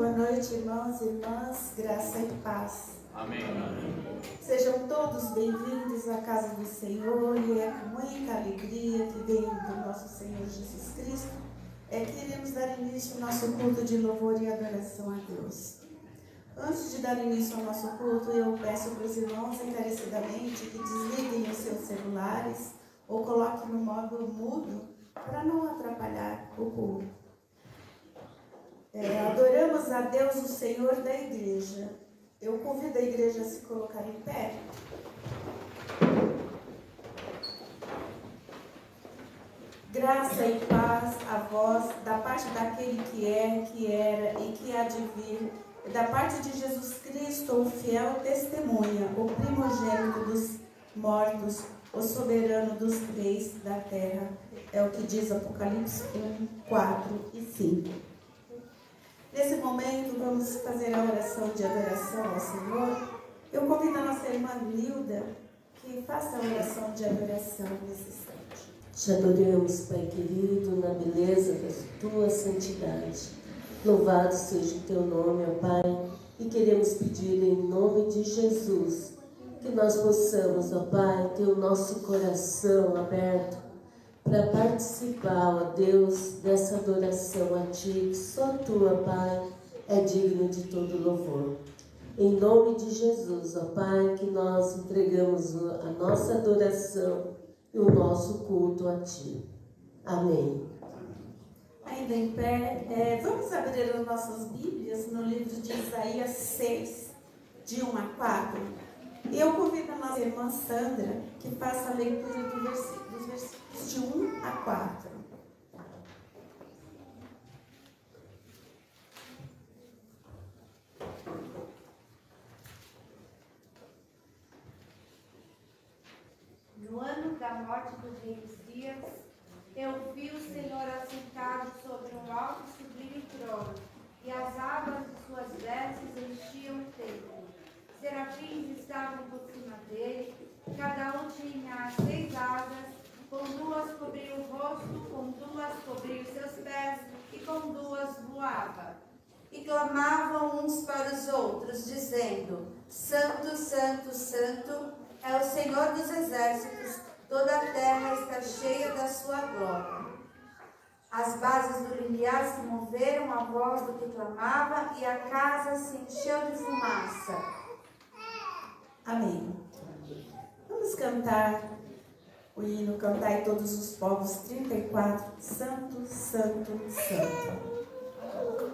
Boa noite, irmãos e irmãs, graça e paz. Amém. Sejam todos bem-vindos à casa do Senhor e é com muita alegria que vem do nosso Senhor Jesus Cristo que iremos dar início ao nosso culto de louvor e adoração a Deus. Antes de dar início ao nosso culto, eu peço para os irmãos encarecidamente que desliguem os seus celulares ou coloquem no modo mudo para não atrapalhar o culto. Adoramos a Deus, o Senhor da igreja. Eu convido a igreja a se colocar em pé. Graça e paz a vós, da parte daquele que é, que era e que há de vir, da parte de Jesus Cristo, o fiel testemunha, o primogênito dos mortos, o soberano dos reis da terra. É o que diz Apocalipse 1, 4 e 5. Nesse momento, vamos fazer a oração de adoração ao Senhor. Eu convido a nossa irmã Nilda que faça a oração de adoração nesse instante. Te adoramos, Pai querido, na beleza da tua santidade. Louvado seja o teu nome, ó Pai, e queremos pedir em nome de Jesus que nós possamos, ó Pai, ter o nosso coração aberto para participar, ó Deus, dessa adoração a Ti, que só Tu, ó Pai, é digno de todo louvor. Em nome de Jesus, ó Pai, que nós entregamos a nossa adoração e o nosso culto a Ti. Amém. Ainda em pé, vamos abrir as nossas Bíblias no livro de Isaías 6, de 1 a 4. Eu convido a nossa irmã Sandra que faça a leitura dos versículos de 1 a 4. No ano da morte do rei Uzias, eu vi o Senhor assentado sobre um alto e sublime trono, e as abas de suas vestes enchiam o templo. Serafins estavam por cima dele, cada um tinha 6 asas, com 2 cobriam o rosto, com 2 cobriam os seus pés, e com 2 voava. E clamavam uns para os outros, dizendo: Santo, Santo, Santo é o Senhor dos exércitos, toda a terra está cheia da sua glória. As bases do limiar se moveram à voz do que clamava, e a casa se encheu de fumaça. Amém. Vamos cantar o hino Cantai Todos os Povos 34, Santo, Santo, Santo. Oh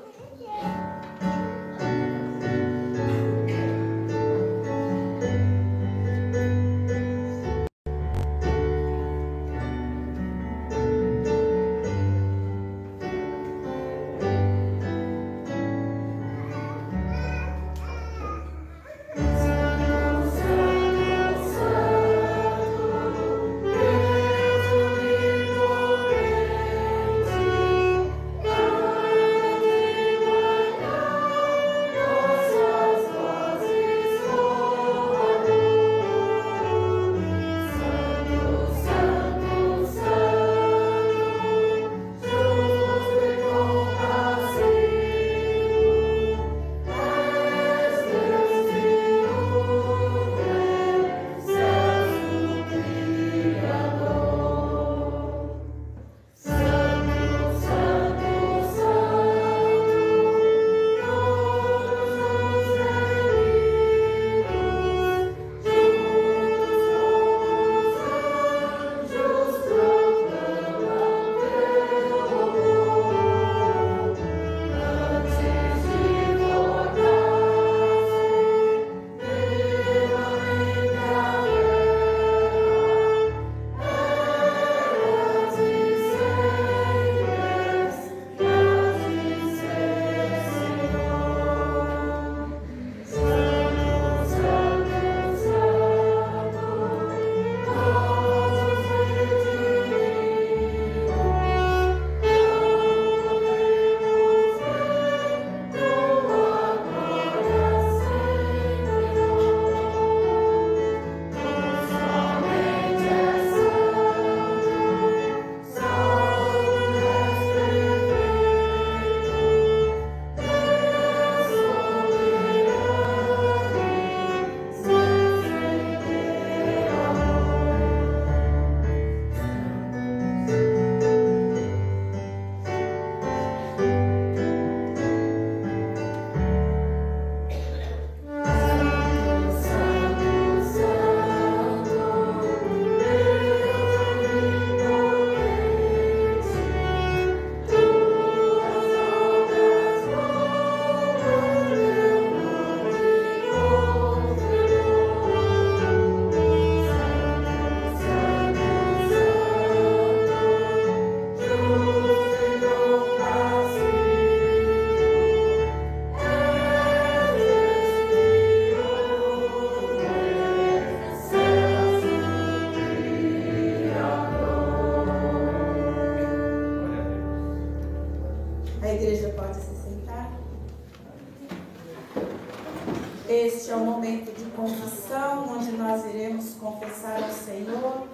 este é o momento de confissão, onde nós iremos confessar ao Senhor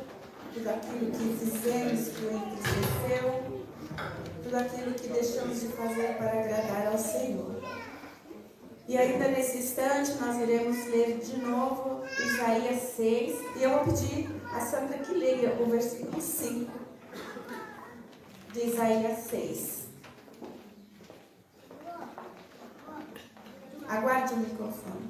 tudo aquilo que fizemos que o entristeceu, tudo aquilo que deixamos de fazer para agradar ao Senhor. E ainda nesse instante nós iremos ler de novo Isaías 6, e eu vou pedir a Sandra que leia o versículo 5 de Isaías 6. Aguarde o microfone.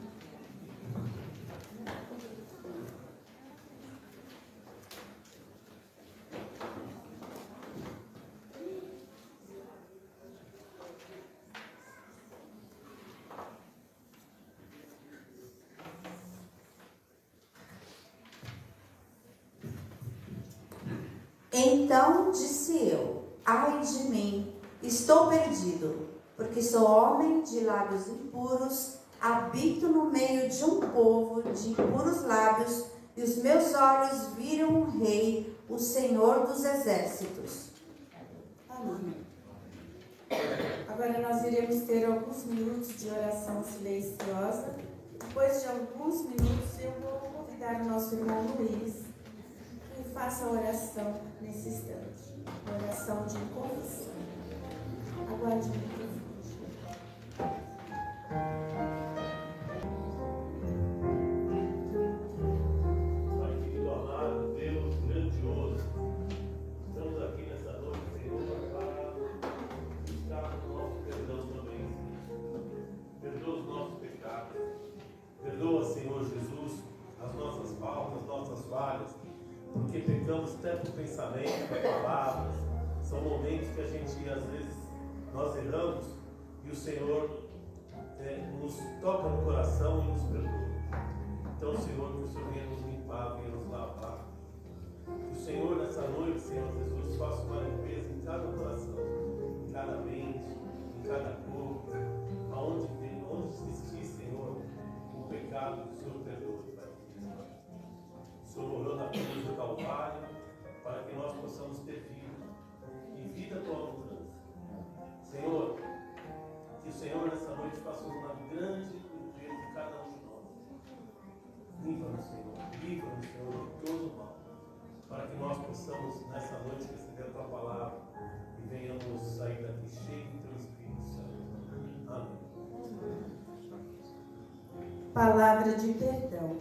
Então disse eu: ai de mim, estou perdido, porque sou homem de lábios impuros, habito no meio de um povo de impuros lábios, e os meus olhos viram o Rei, o Senhor dos Exércitos. Amém. Agora nós iremos ter alguns minutos de oração silenciosa. Depois de alguns minutos eu vou convidar o nosso irmão Luiz que faça a oração nesse instante. Oração de confissão. Aguarde o microfone. Pai querido, amado, Deus grandioso, estamos aqui nessa noite, Senhor, para buscar o nosso perdão também, Senhor. Perdoa os nossos pecados. Perdoa, Senhor Jesus, as nossas faltas, nossas falhas, porque pecamos tanto pensamento, palavras. São momentos que a gente, às vezes, nós erramos e o Senhor nos toca no coração e nos perdoa. Então, Senhor, que o Senhor venha nos limpar, venha nos lavar. Que o Senhor, nessa noite, Senhor Jesus, faça uma limpeza em cada coração, em cada mente, em cada corpo, onde existir, Senhor, o pecado, que o Senhor perdoe, Pai. O Senhor morreu na cruz do Calvário para que nós possamos ter vida e vida à tua abundância. Senhor, que o Senhor nessa noite faça uma grande limpeza de cada um de nós. Limpa-nos, Senhor, livra-nos, Senhor, de todo mal, para que nós possamos nessa noite receber a tua palavra e venhamos sair daqui cheios do teu Espírito Santo. Amém. Palavra de perdão.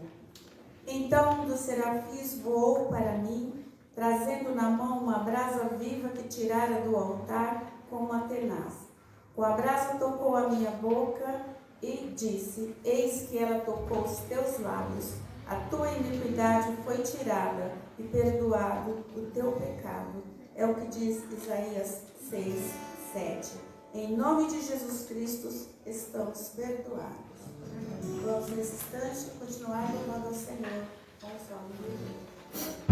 Então um dos serafins voou para mim, trazendo na mão uma brasa viva que tirara do altar com uma tenaz. Com a brasa tocou a minha boca e disse: eis que ela tocou os teus lábios. A tua iniquidade foi tirada e perdoado o teu pecado. É o que diz Isaías 6, 7. Em nome de Jesus Cristo, estamos perdoados. Vamos nesse instante continuar louvando ao Senhor com o salmo de Deus.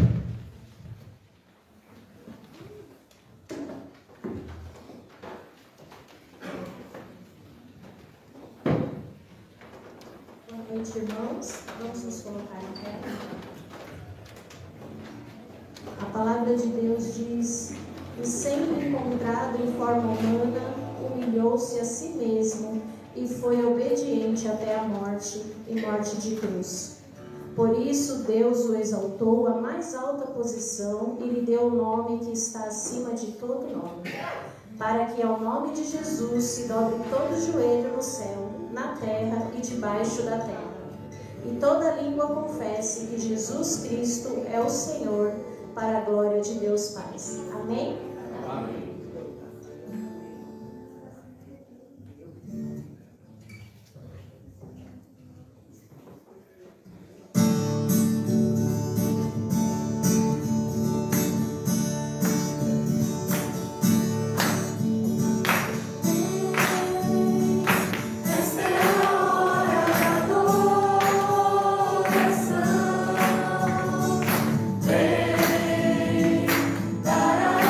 Boa noite, irmãos. Vamos nos colocar em pé. A palavra de Deus diz: e sendo encontrado em forma humana, humilhou-se a si mesmo e foi obediente até a morte e morte de cruz. Por isso Deus o exaltou à mais alta posição e lhe deu o nome que está acima de todo nome, para que ao nome de Jesus se dobre todo joelho no céu, na terra e debaixo da terra, e toda língua confesse que Jesus Cristo é o Senhor, para a glória de Deus Pai. Amém? Amém. Vem, dar a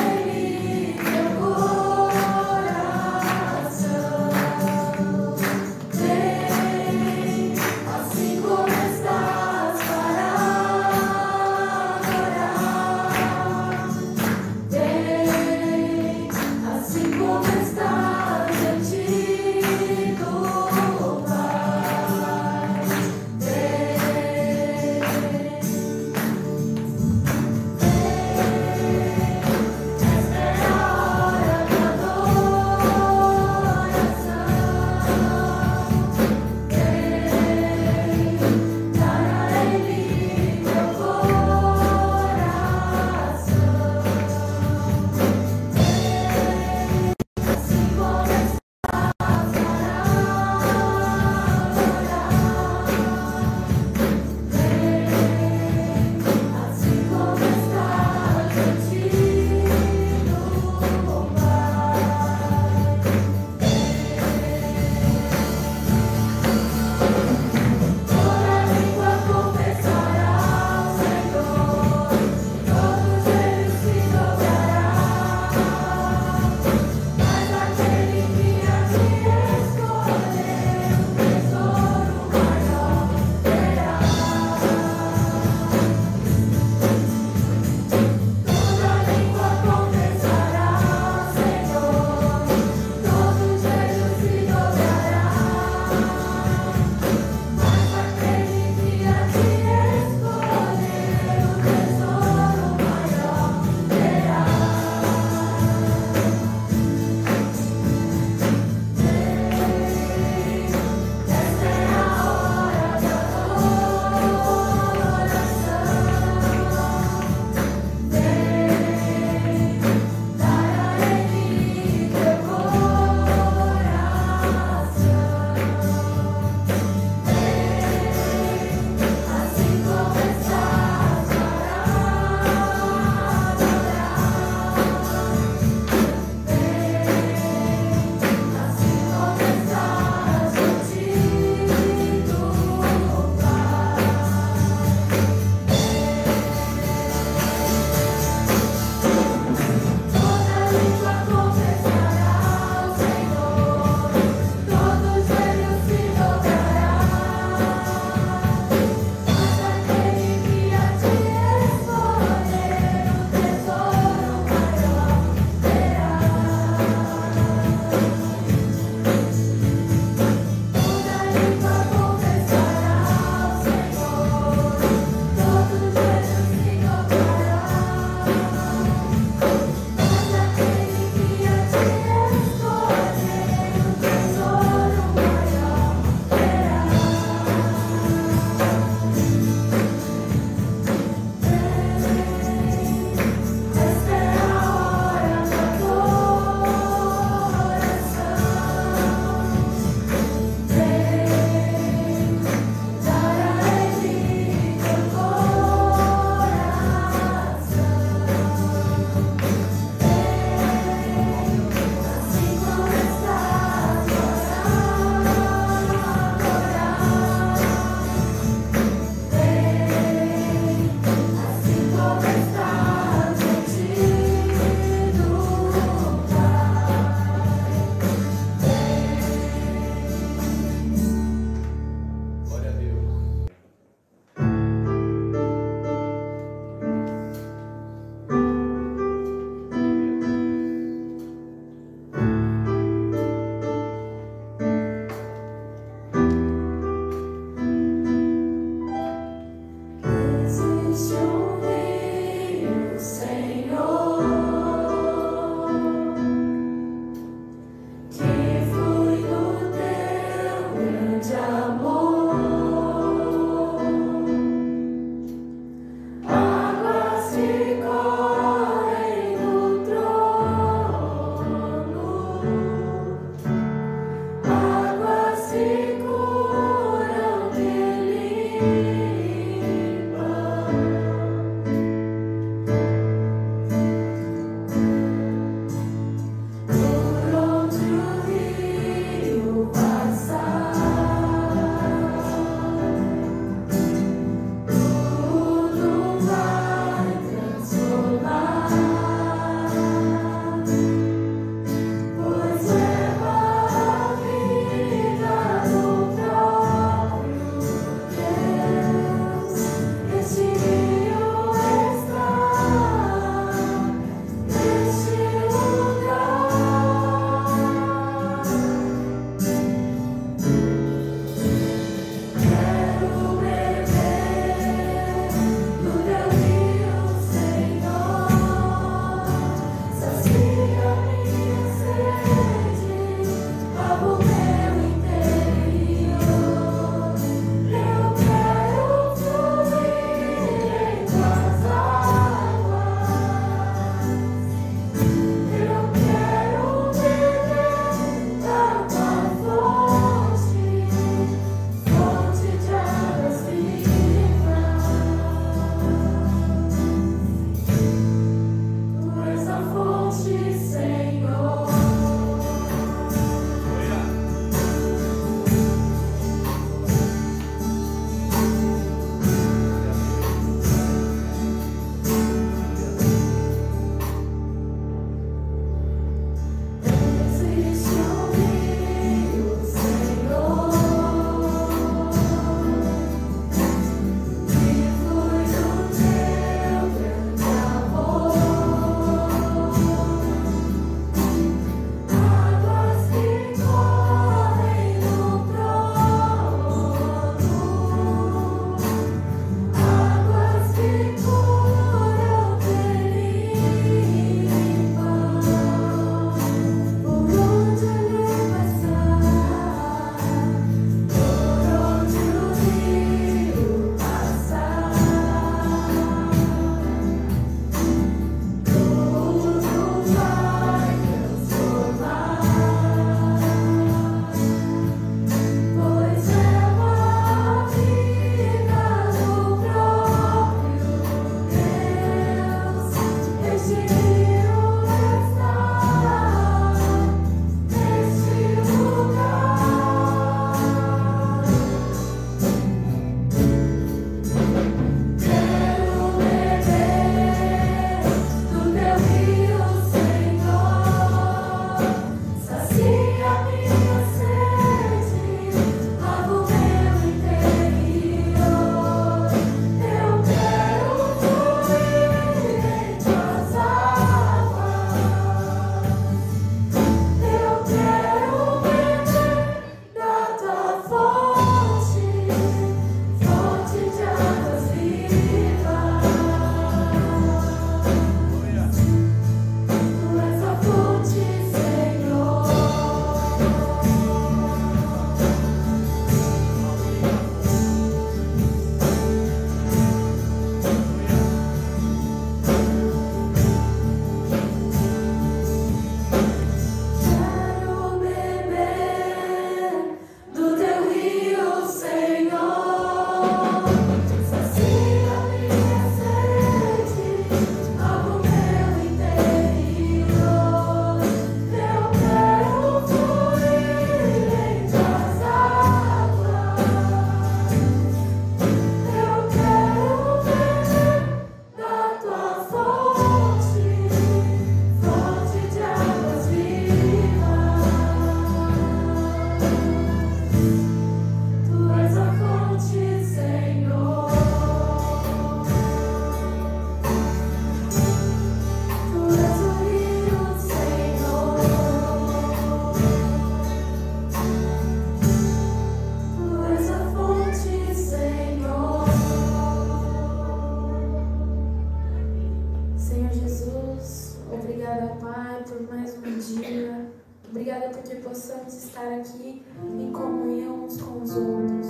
Obrigada, Pai, por mais um dia. Obrigada porque possamos estar aqui em comunhão uns com os outros.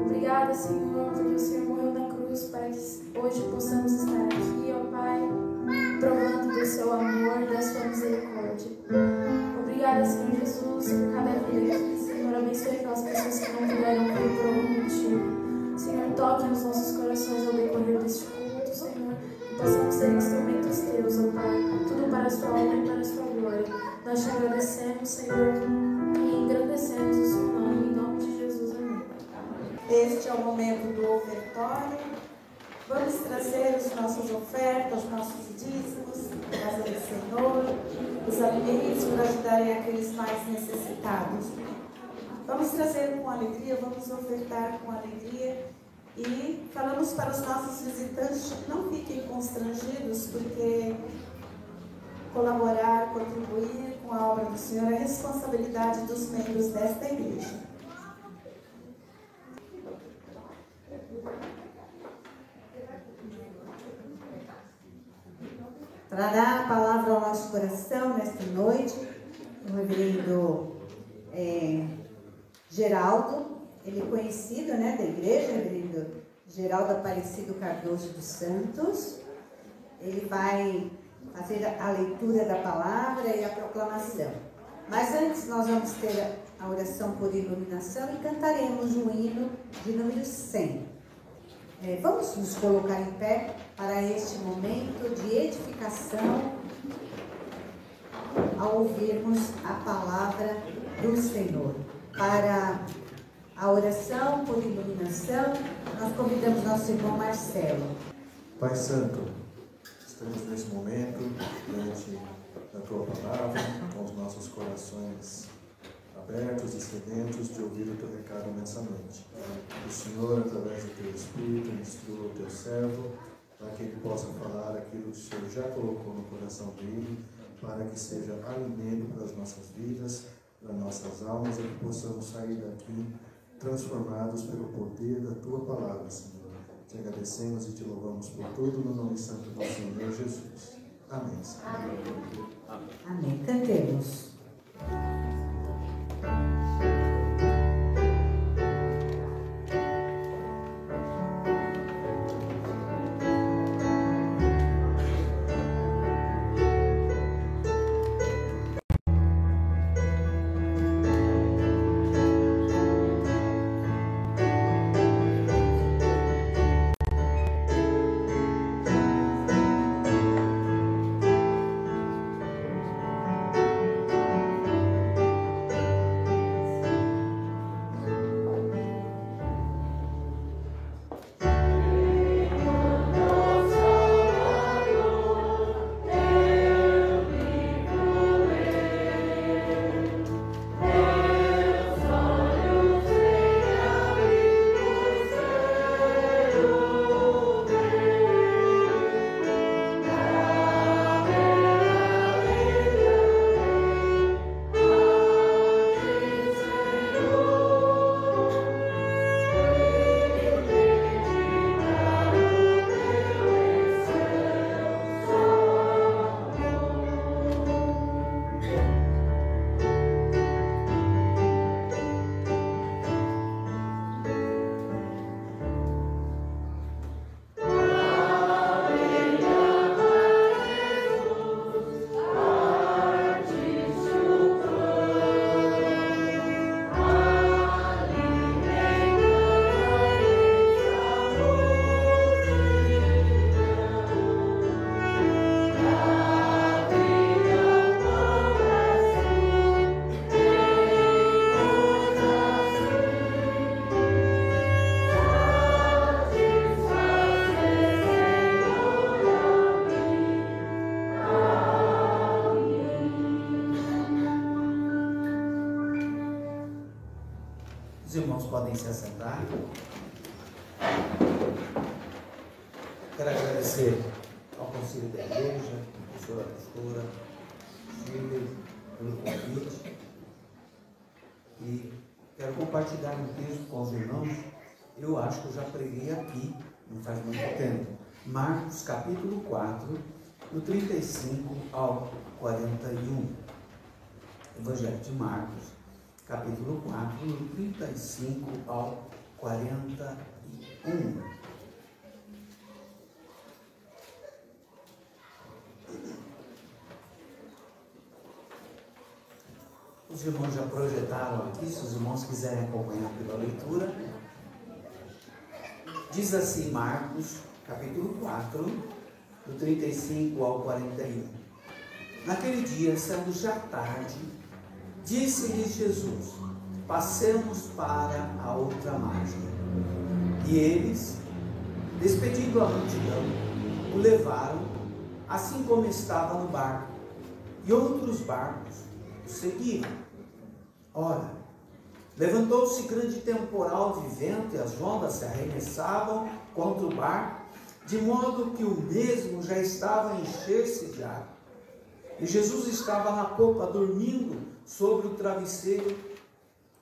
Obrigada, Senhor, porque o Senhor morreu na cruz para que hoje possamos estar aqui, ó Pai, provando do seu amor e da sua misericórdia. Obrigada, Senhor Jesus, por cada vida aqui. Senhor, abençoe aquelas pessoas que não puderam vir por algum motivo. Senhor, toque nos nossos corações ao decorrer deste culto, Senhor, que possamos ser instrumentos teus, ó Pai, tudo para a sua honra e para a sua glória. Nós te agradecemos, Senhor, e engrandecemos o seu nome, em nome de Jesus. Amém. Este é o momento do ofertório. Vamos trazer as nossas ofertas, os nossos dízimos, a casa do Senhor, os alimentos para ajudarem aqueles mais necessitados. Vamos trazer com alegria, vamos ofertar com alegria e falamos para os nossos visitantes que não fiquem constrangidos, porque colaborar, contribuir com a obra do Senhor é responsabilidade dos membros desta igreja. Trará a palavra ao nosso coração nesta noite o reverendo Geraldo, ele é conhecido, né, da igreja, reverendo Geraldo Aparecido Cardoso dos Santos. Ele vai fazer a leitura da palavra e a proclamação. Mas antes nós vamos ter a oração por iluminação e cantaremos o hino de número 100. Vamos nos colocar em pé para este momento de edificação ao ouvirmos a palavra do Senhor. Para a oração por iluminação, nós convidamos nosso irmão Marcelo. Pai Santo, estamos nesse momento diante da Tua Palavra, com os nossos corações abertos e sedentos de ouvir o Teu recado nessa noite. O Senhor, através do Teu Espírito, instrua o Teu servo, para que ele possa falar aquilo que o Senhor já colocou no coração dele, para que seja alimento para as nossas vidas, para nossas almas, e que possamos sair daqui transformados pelo poder da Tua Palavra, Senhor. Te agradecemos e te louvamos por tudo, no nome santo do Senhor Jesus. Amém, Senhor. Amém. Amém. Cantemos. Os irmãos podem se assentar. Quero agradecer ao Conselho da Igreja, à professora pastora Shirley, pelo convite. E quero compartilhar um texto com os irmãos. Eu acho que eu já preguei aqui, não faz muito tempo. Marcos capítulo 4, do 35 ao 41. Evangelho de Marcos, capítulo 4, do 35 ao 41. Os irmãos já projetaram aqui, se os irmãos quiserem acompanhar pela leitura. Diz assim Marcos, capítulo 4, do 35 ao 41. Naquele dia, sendo já tarde, disse-lhes Jesus: passemos para a outra margem. E eles, despedindo a multidão, o levaram, assim como estava no barco, e outros barcos o seguiram. Ora, levantou-se grande temporal de vento, e as ondas se arremessavam contra o barco, de modo que o mesmo já estava a encher-se de água. E Jesus estava na popa, dormindo sobre o travesseiro.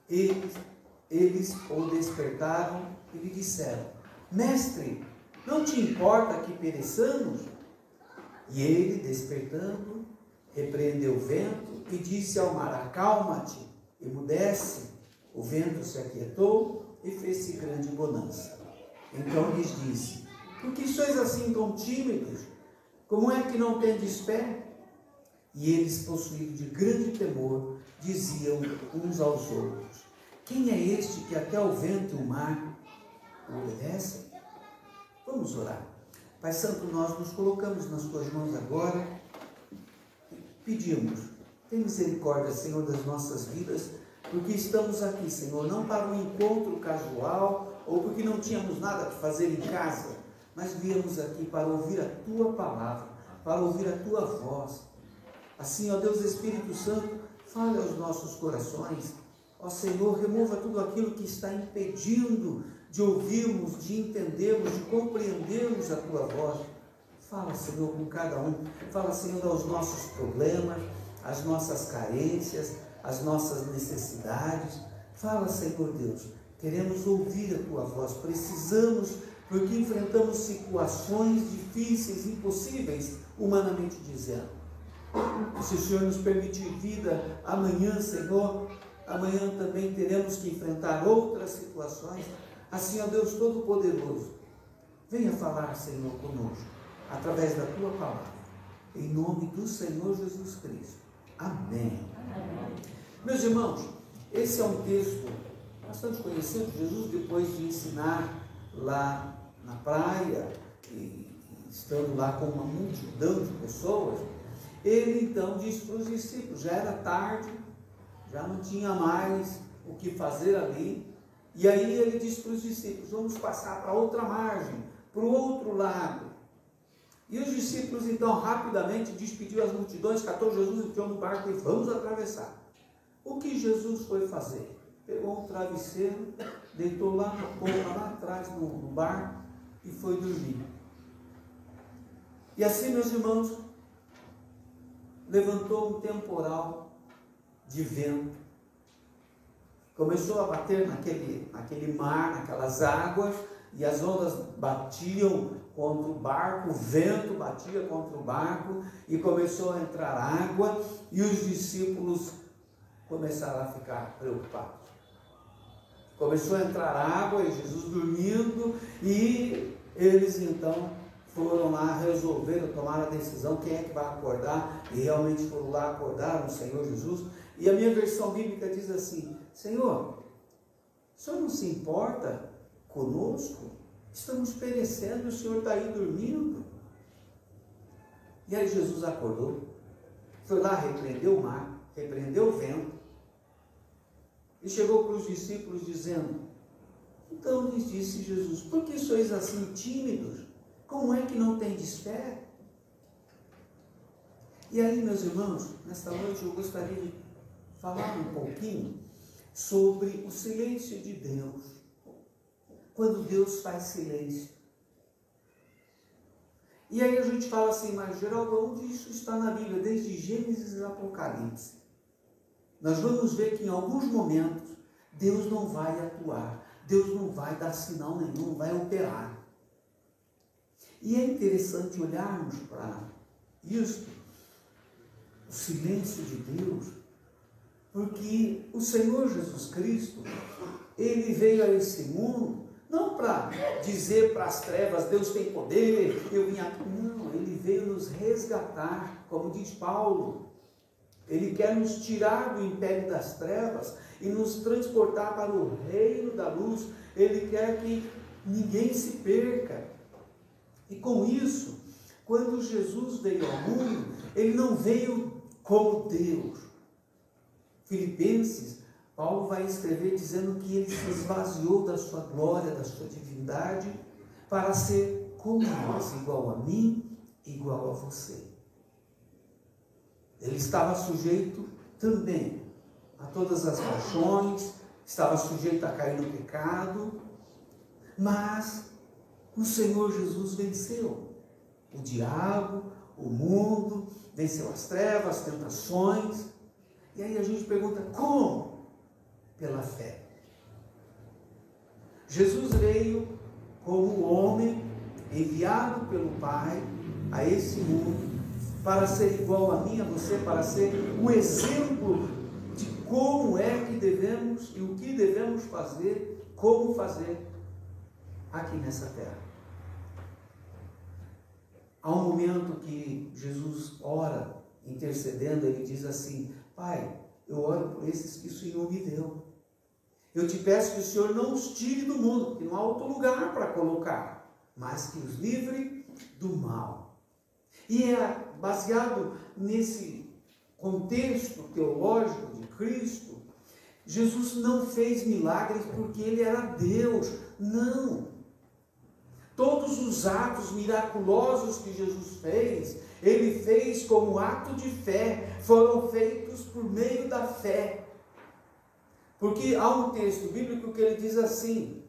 Eles o despertaram e lhe disseram: Mestre, não te importa que pereçamos? E ele, despertando, repreendeu o vento e disse ao mar: acalma-te, emudece. O vento se aquietou e fez-se grande bonança. Então lhes disse: por que sois assim tão tímidos? Como é que não tendes fé? E eles, possuídos de grande temor, diziam uns aos outros: quem é este que até o vento e o mar obedecem? Vamos orar. Pai Santo, nós nos colocamos nas tuas mãos agora e pedimos: tem misericórdia, Senhor, das nossas vidas, porque estamos aqui, Senhor, não para um encontro casual ou porque não tínhamos nada que fazer em casa, mas viemos aqui para ouvir a tua palavra, para ouvir a tua voz. Assim, ó Deus Espírito Santo, fale aos nossos corações. Ó Senhor, remova tudo aquilo que está impedindo de ouvirmos, de entendermos, de compreendermos a tua voz. Fala, Senhor, com cada um. Fala, Senhor, aos nossos problemas, as nossas carências, as nossas necessidades. Fala, Senhor Deus, queremos ouvir a tua voz, precisamos, porque enfrentamos situações difíceis, impossíveis, humanamente dizendo. Se o Senhor nos permitir vida amanhã, Senhor, amanhã também teremos que enfrentar outras situações. Assim, ó Deus Todo-Poderoso, venha falar, Senhor, conosco, através da tua palavra, em nome do Senhor Jesus Cristo. Amém. Amém. Meus irmãos, esse é um texto bastante conhecido. Jesus, depois de ensinar lá na praia, e estando lá com uma multidão de pessoas, ele então disse para os discípulos, já era tarde, já não tinha mais o que fazer ali, e aí ele disse para os discípulos: vamos passar para outra margem, para o outro lado. E os discípulos então rapidamente despediu as multidões, catou Jesus, entrou no barco e vamos atravessar. O que Jesus foi fazer? Pegou um travesseiro, deitou lá na polpa, lá atrás no barco e foi dormir. E assim, meus irmãos, levantou um temporal de vento, começou a bater naquele mar, naquelas águas, e as ondas batiam contra o barco, o vento batia contra o barco, e começou a entrar água, e os discípulos começaram a ficar preocupados. Começou a entrar água, e Jesus dormindo, e eles então foram lá, resolveram, tomaram a decisão, quem é que vai acordar, e realmente foram lá, acordaram o Senhor Jesus. E a minha versão bíblica diz assim: Senhor, o Senhor não se importa conosco? Estamos perecendo, o Senhor está aí dormindo. E aí Jesus acordou, foi lá, repreendeu o mar, repreendeu o vento, e chegou para os discípulos dizendo: então lhes disse Jesus, por que sois assim tímidos? Como é que não tendes fé? E aí, meus irmãos, nesta noite eu gostaria de falar um pouquinho sobre o silêncio de Deus. Quando Deus faz silêncio. E aí a gente fala assim, mas Geraldo, onde isso está na Bíblia? Desde Gênesis e Apocalipse. Nós vamos ver que em alguns momentos Deus não vai atuar, Deus não vai dar sinal nenhum, não vai operar. E é interessante olharmos para isto, o silêncio de Deus, porque o Senhor Jesus Cristo, Ele veio a esse mundo, não para dizer para as trevas, Deus tem poder, eu vim aqui. Não, Ele veio nos resgatar, como diz Paulo. Ele quer nos tirar do império das trevas e nos transportar para o reino da luz. Ele quer que ninguém se perca. E com isso, quando Jesus veio ao mundo, Ele não veio como Deus. Filipenses, Paulo vai escrever dizendo que Ele se esvaziou da sua glória, da sua divindade, para ser como nós, igual a mim, igual a você. Ele estava sujeito também a todas as paixões, estava sujeito a cair no pecado, mas o Senhor Jesus venceu o diabo, o mundo, venceu as trevas, as tentações. E aí a gente pergunta, como? Pela fé. Jesus veio como homem enviado pelo Pai a esse mundo para ser igual a mim, a você, para ser o exemplo de como é que devemos e o que devemos fazer, como fazer aqui nessa terra. Há um momento que Jesus ora, intercedendo, Ele diz assim, Pai, eu oro por esses que o Senhor me deu. Eu te peço que o Senhor não os tire do mundo, porque não há outro lugar para colocar, mas que os livre do mal. E é baseado nesse contexto teológico de Cristo, Jesus não fez milagres porque Ele era Deus, não. Todos os atos miraculosos que Jesus fez, Ele fez como ato de fé, foram feitos por meio da fé. Porque há um texto bíblico que ele diz assim,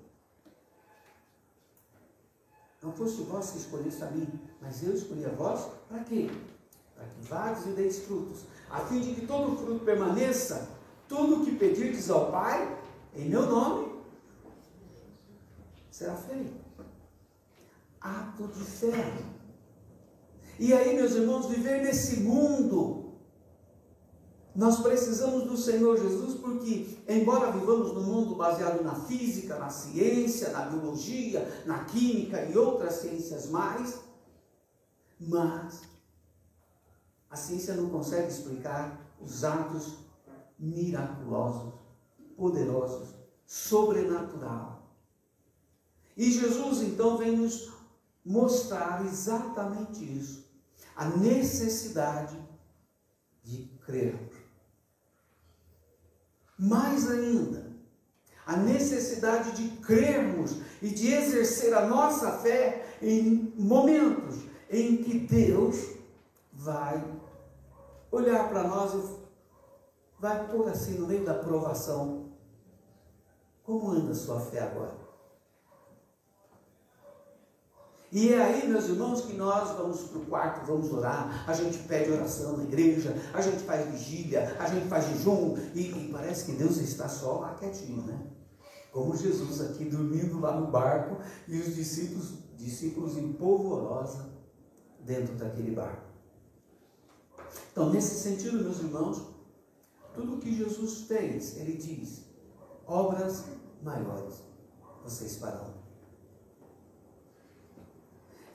não fosse vós que escolheste a mim, mas eu escolhi a vós, para quê? Para que vades e deis frutos, a fim de que todo fruto permaneça, tudo o que pedirdes ao Pai, em meu nome, será feito. Ato de fé. E aí, meus irmãos, viver nesse mundo, nós precisamos do Senhor Jesus, porque, embora vivamos num mundo baseado na física, na ciência, na biologia, na química e outras ciências mais, mas a ciência não consegue explicar os atos miraculosos, poderosos, sobrenatural. E Jesus, então, vem nos mostrar exatamente isso, a necessidade de crermos. Mais ainda, a necessidade de crermos e de exercer a nossa fé em momentos em que Deus vai olhar para nós e vai pôr assim no meio da provação. Como anda a sua fé agora? E é aí, meus irmãos, que nós vamos para o quarto, vamos orar, a gente pede oração na igreja, a gente faz vigília, a gente faz jejum, e parece que Deus está só lá quietinho, né? Como Jesus aqui dormindo lá no barco, e os discípulos em polvorosa dentro daquele barco. Então, nesse sentido, meus irmãos, tudo o que Jesus fez, Ele diz, obras maiores vocês farão.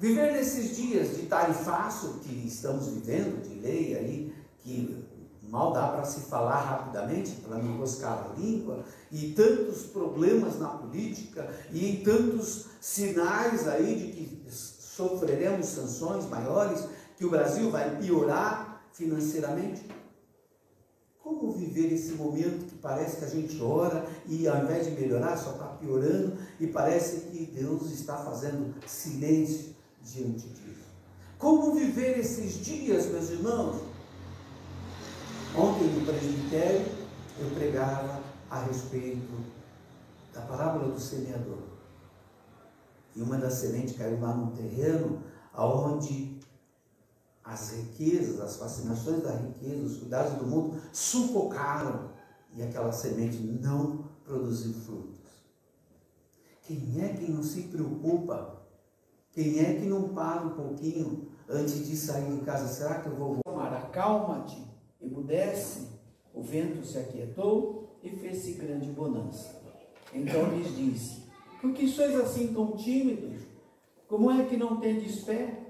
Viver nesses dias de tarifaço que estamos vivendo, de lei aí, que mal dá para se falar rapidamente, para não enroscar a língua, e tantos problemas na política, e tantos sinais aí de que sofreremos sanções maiores, que o Brasil vai piorar financeiramente. Como viver esse momento que parece que a gente ora e ao invés de melhorar só está piorando, e parece que Deus está fazendo silêncio diante disso? Como viver esses dias, meus irmãos? Ontem no presbitério eu pregava a respeito da parábola do semeador. E uma das sementes caiu lá no terreno onde as riquezas, as fascinações da riqueza, os cuidados do mundo sufocaram e aquela semente não produziu frutos. Quem é que não se preocupa? Quem é que não para um pouquinho antes de sair de casa, será que eu vou Mar, acalma-te, emudece, o vento se aquietou e fez-se grande bonança. Então lhes disse: por que sois assim tão tímidos? Como é que não tendes fé?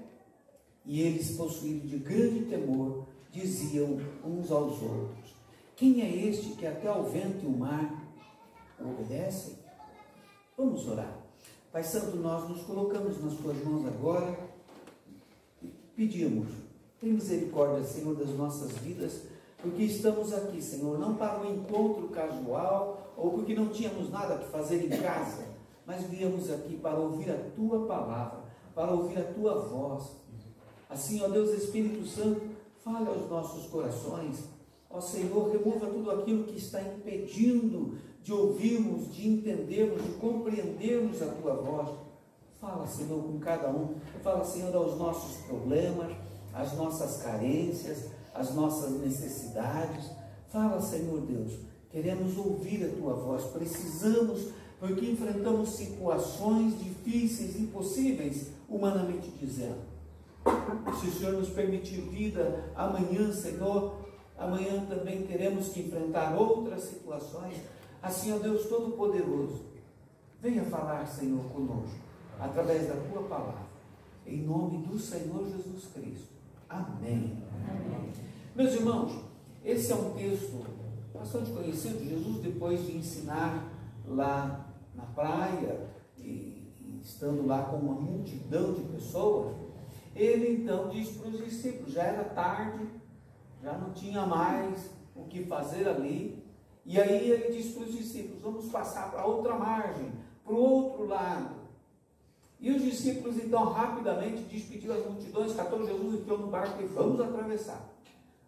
E eles, possuídos de grande temor, diziam uns aos outros: quem é este que até ao vento e o mar obedecem? Vamos orar. Pai Santo, nós nos colocamos nas tuas mãos agora e pedimos: tem misericórdia, Senhor, das nossas vidas, porque estamos aqui, Senhor, não para um encontro casual ou porque não tínhamos nada que fazer em casa, mas viemos aqui para ouvir a tua palavra, para ouvir a tua voz. Assim, ó Deus Espírito Santo, fale aos nossos corações. Ó Senhor, remova tudo aquilo que está impedindo de ouvirmos, de entendermos, de compreendermos a tua voz. Fala, Senhor, com cada um. Fala, Senhor, aos nossos problemas, as nossas carências, as nossas necessidades. Fala, Senhor Deus, queremos ouvir a tua voz, precisamos, porque enfrentamos situações difíceis, impossíveis, humanamente dizendo. Se o Senhor nos permitir vida amanhã, Senhor, amanhã também teremos que enfrentar outras situações. Assim, ó Deus Todo-Poderoso, venha falar, Senhor, conosco, através da tua palavra, em nome do Senhor Jesus Cristo. Amém. Amém. Meus irmãos, esse é um texto bastante conhecido. Jesus, depois de ensinar lá na praia, e estando lá com uma multidão de pessoas, ele então diz para os discípulos, já era tarde, já não tinha mais o que fazer ali, e aí ele diz para os discípulos: vamos passar para outra margem, para o outro lado. E os discípulos então rapidamente despediu as multidões, catou Jesus, entrou no barco e vamos atravessar.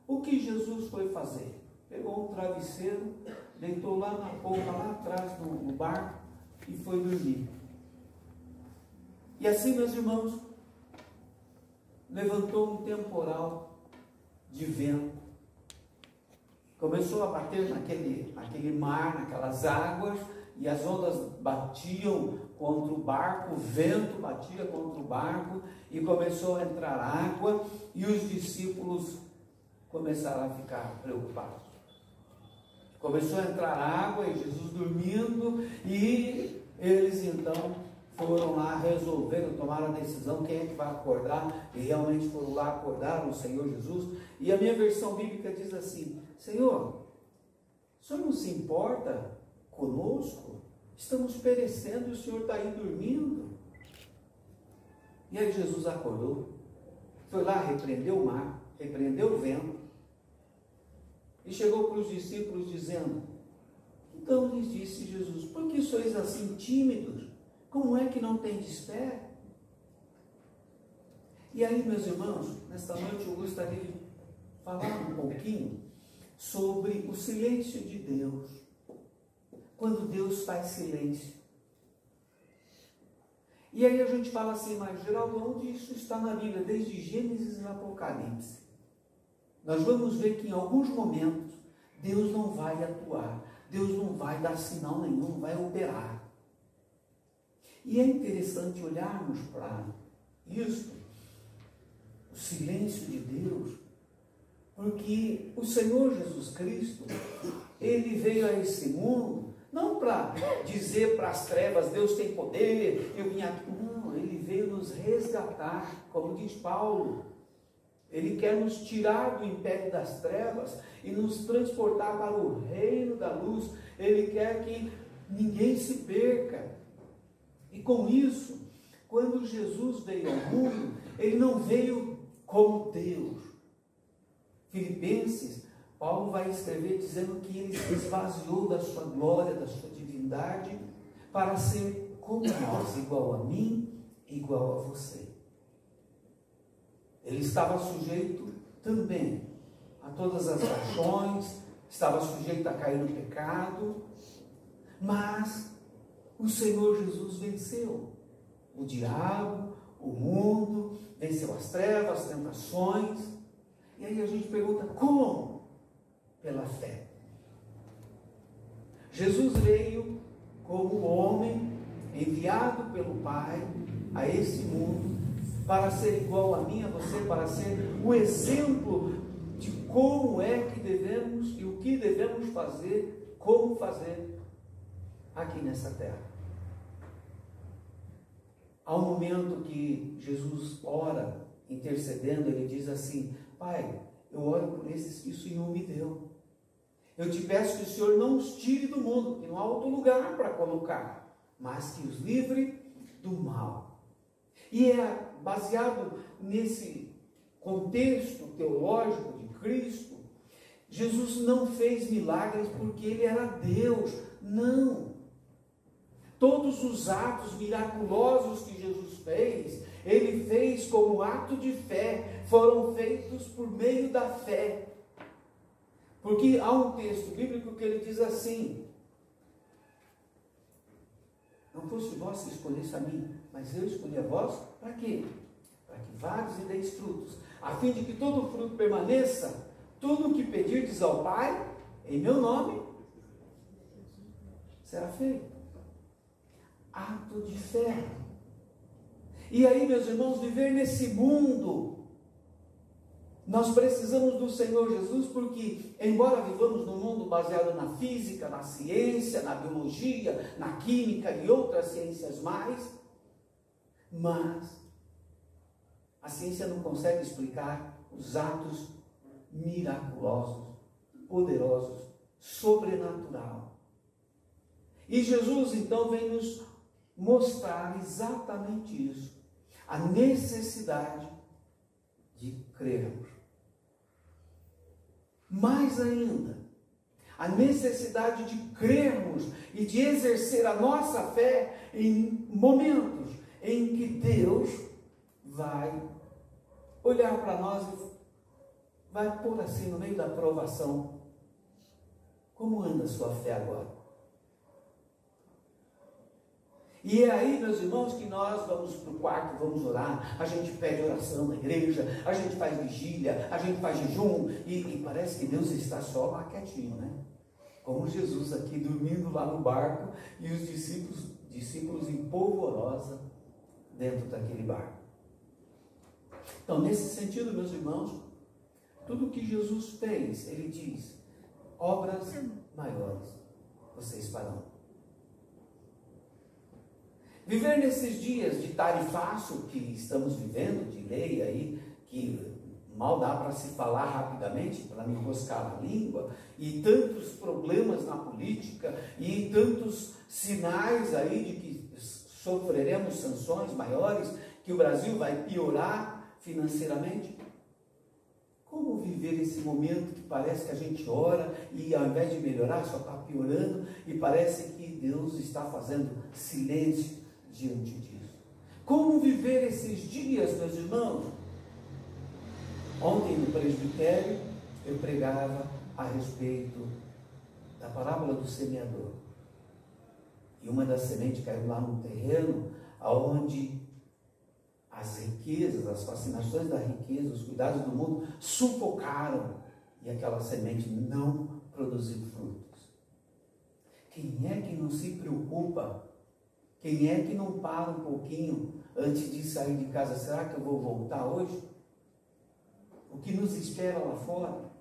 O que Jesus foi fazer? Pegou um travesseiro, deitou lá na polpa, lá atrás no barco e foi dormir. E assim, meus irmãos, levantou um temporal de vento. Começou a bater naquele mar, naquelas águas, e as ondas batiam contra o barco, o vento batia contra o barco, e começou a entrar água, e os discípulos começaram a ficar preocupados. Começou a entrar água, e Jesus dormindo, e eles então foram lá, resolveram, tomaram a decisão, quem é que vai acordar, e realmente foram lá, acordaram o Senhor Jesus. E a minha versão bíblica diz assim: Senhor, o Senhor não se importa conosco? Estamos perecendo e o Senhor está aí dormindo. E aí Jesus acordou, foi lá, repreendeu o mar, repreendeu o vento, e chegou para os discípulos dizendo: então lhes disse Jesus, por que sois assim tímidos? Como é que não tendes fé? E aí, meus irmãos, nesta noite eu gostaria de falar um pouquinho sobre o silêncio de Deus. Quando Deus faz silêncio. E aí a gente fala assim: mas Geraldo, onde isso está na Bíblia? Desde Gênesis e Apocalipse. Nós vamos ver que em alguns momentos Deus não vai atuar, Deus não vai dar sinal nenhum, não vai operar. E é interessante olharmos para isso, o silêncio de Deus, porque o Senhor Jesus Cristo, ele veio a esse mundo não para dizer para as trevas: Deus tem poder, eu vim aqui. Não, ele veio nos resgatar, como diz Paulo. Ele quer nos tirar do império das trevas e nos transportar para o reino da luz. Ele quer que ninguém se perca. E com isso, quando Jesus veio ao mundo, ele não veio como Deus. Filipenses, Paulo vai escrever dizendo que ele se esvaziou da sua glória, da sua divindade, para ser como nós, igual a mim, igual a você. Ele estava sujeito também a todas as paixões, estava sujeito a cair no pecado, mas o Senhor Jesus venceu o diabo, o mundo, venceu as trevas, as tentações. E aí a gente pergunta: como? Pela fé. Jesus veio como homem enviado pelo Pai a esse mundo para ser igual a mim, a você, para ser o exemplo de como é que devemos e o que devemos fazer, como fazer aqui nessa terra. Há um momento que Jesus ora, intercedendo, ele diz assim: Pai, eu oro por esses que o Senhor me deu. Eu te peço que o Senhor não os tire do mundo, que não há outro lugar para colocar, mas que os livre do mal. E é baseado nesse contexto teológico de Cristo. Jesus não fez milagres porque ele era Deus, não. Todos os atos miraculosos que Jesus fez, ele fez como ato de fé, foram feitos por meio da fé. Porque há um texto bíblico que ele diz assim: não fosse vós que escolhesse a mim, mas eu escolhi a vós, para quê? Para que vades e deis frutos, a fim de que todo fruto permaneça. Tudo o que pedirdes ao Pai, em meu nome, será feito. Ato de fé. E aí, meus irmãos, viver nesse mundo, nós precisamos do Senhor Jesus, porque, embora vivamos num mundo baseado na física, na ciência, na biologia, na química e outras ciências mais, mas a ciência não consegue explicar os atos miraculosos, poderosos, sobrenatural. E Jesus então vem nos mostrar exatamente isso, a necessidade de crermos. Mais ainda, a necessidade de crermos e de exercer a nossa fé em momentos em que Deus vai olhar para nós e vai pôr assim no meio da provação: como anda a sua fé agora? E é aí, meus irmãos, que nós vamos para o quarto, vamos orar, a gente pede oração na igreja, a gente faz vigília, a gente faz jejum, e parece que Deus está só lá quietinho, né? Como Jesus aqui dormindo lá no barco, e os discípulos em polvorosa dentro daquele barco. Então, nesse sentido, meus irmãos, tudo que Jesus fez, ele diz: obras maiores vocês farão. Viver nesses dias de tarifaço que estamos vivendo, de lei aí, que mal dá para se falar rapidamente, para não enroscar a língua, e tantos problemas na política, e tantos sinais aí de que sofreremos sanções maiores, que o Brasil vai piorar financeiramente. Como viver esse momento que parece que a gente ora e ao invés de melhorar só está piorando, e parece que Deus está fazendo silêncio diante disso? Como viver esses dias, meus irmãos? Ontem no presbitério eu pregava a respeito da parábola do semeador, e uma das sementes caiu lá no terreno aonde as riquezas, as fascinações da riqueza, os cuidados do mundo sufocaram, e aquela semente não produziu frutos. Quem é que não se preocupa? Quem é que não para um pouquinho antes de sair de casa? Será que eu vou voltar hoje? O que nos espera lá fora?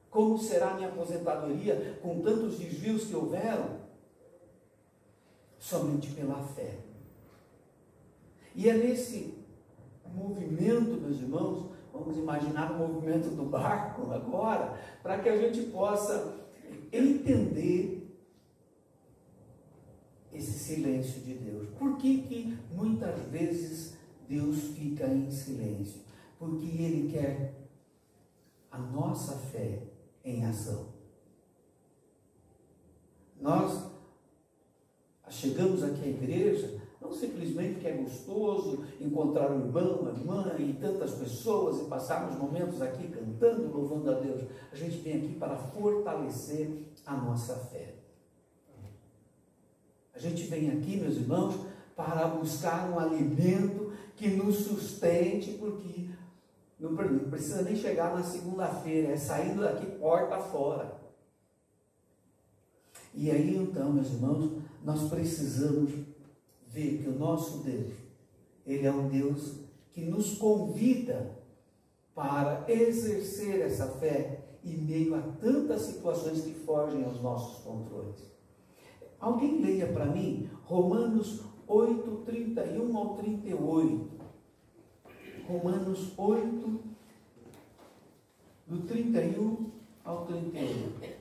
Como será a minha aposentadoria com tantos desvios que houveram? Somente pela fé. E é nesse movimento, meus irmãos, vamos imaginar o movimento do barco agora, para que a gente possa entender esse silêncio de Deus. Por que muitas vezes Deus fica em silêncio? Porque Ele quer a nossa fé em ação. Nós chegamos aqui à igreja não simplesmente que é gostoso encontrar o irmão, a irmã e tantas pessoas e passarmos momentos aqui cantando, louvando a Deus. A gente vem aqui para fortalecer a nossa fé. A gente vem aqui, meus irmãos, para buscar um alimento que nos sustente, porque não precisa nem chegar na segunda-feira, é saindo daqui porta fora. E aí então, meus irmãos, nós precisamos ver que o nosso Deus, Ele é um Deus que nos convida para exercer essa fé em meio a tantas situações que fogem aos nossos controles. Alguém leia para mim Romanos 8, 31 ao 38. Romanos 8, do 31 ao 38.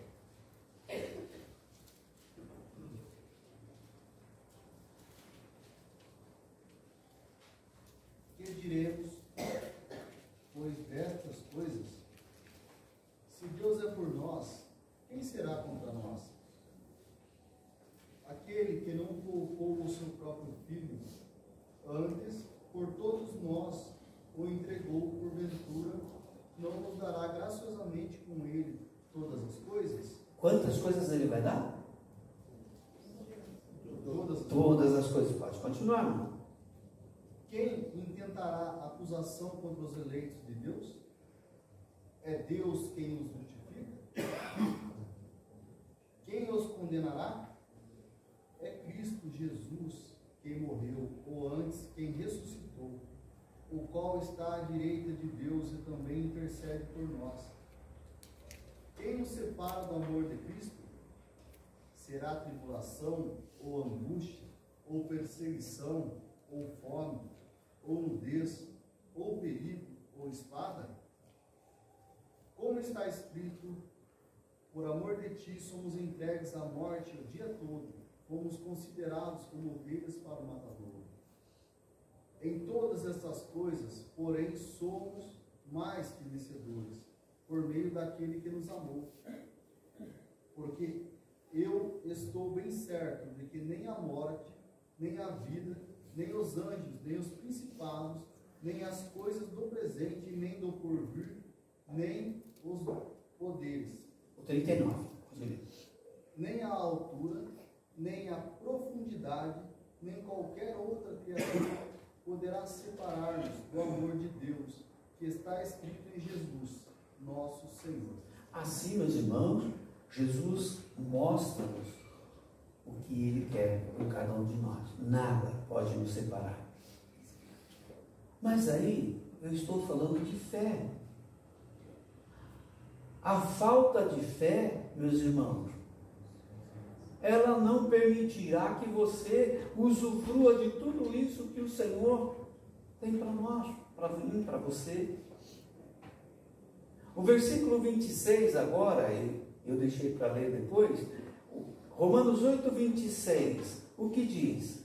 Que diremos, pois, destas coisas? Se Deus é por nós, quem será contra nós? Aquele que não poupou o seu próprio Filho, antes, por todos nós, o entregou, porventura, não nos dará graciosamente com ele todas as coisas? Quantas coisas ele vai dar? Todas as coisas. Pode continuar, irmão. Quem intentará acusação contra os eleitos de Deus? É Deus quem os justifica? Quem os condenará? É Cristo Jesus quem morreu, ou antes, quem ressuscitou, o qual está à direita de Deus e também intercede por nós. Quem nos separa do amor de Cristo? Será tribulação, ou angústia, ou perseguição, ou fome, ou nudez, ou perigo, ou espada? Como está escrito, por amor de ti somos entregues à morte o dia todo, fomos considerados como ovelhas para o matador. Em todas estas coisas, porém, somos mais que vencedores, por meio daquele que nos amou. Porque eu estou bem certo de que nem a morte, nem a vida, nem os anjos, nem os principados, nem as coisas do presente, nem do porvir, nem os poderes. O 39. Nem a altura, nem a profundidade, nem qualquer outra criatura poderá separar-nos do amor de Deus, que está escrito em Jesus, nosso Senhor. Assim, meus irmãos, Jesus mostra-nos o que Ele quer por cada um de nós. Nada pode nos separar. Mas aí, eu estou falando de fé. A falta de fé, meus irmãos, ela não permitirá que você usufrua de tudo isso que o Senhor tem para nós, para mim, para você. O versículo 26 agora, eu deixei para ler depois, Romanos 8, 26, o que diz?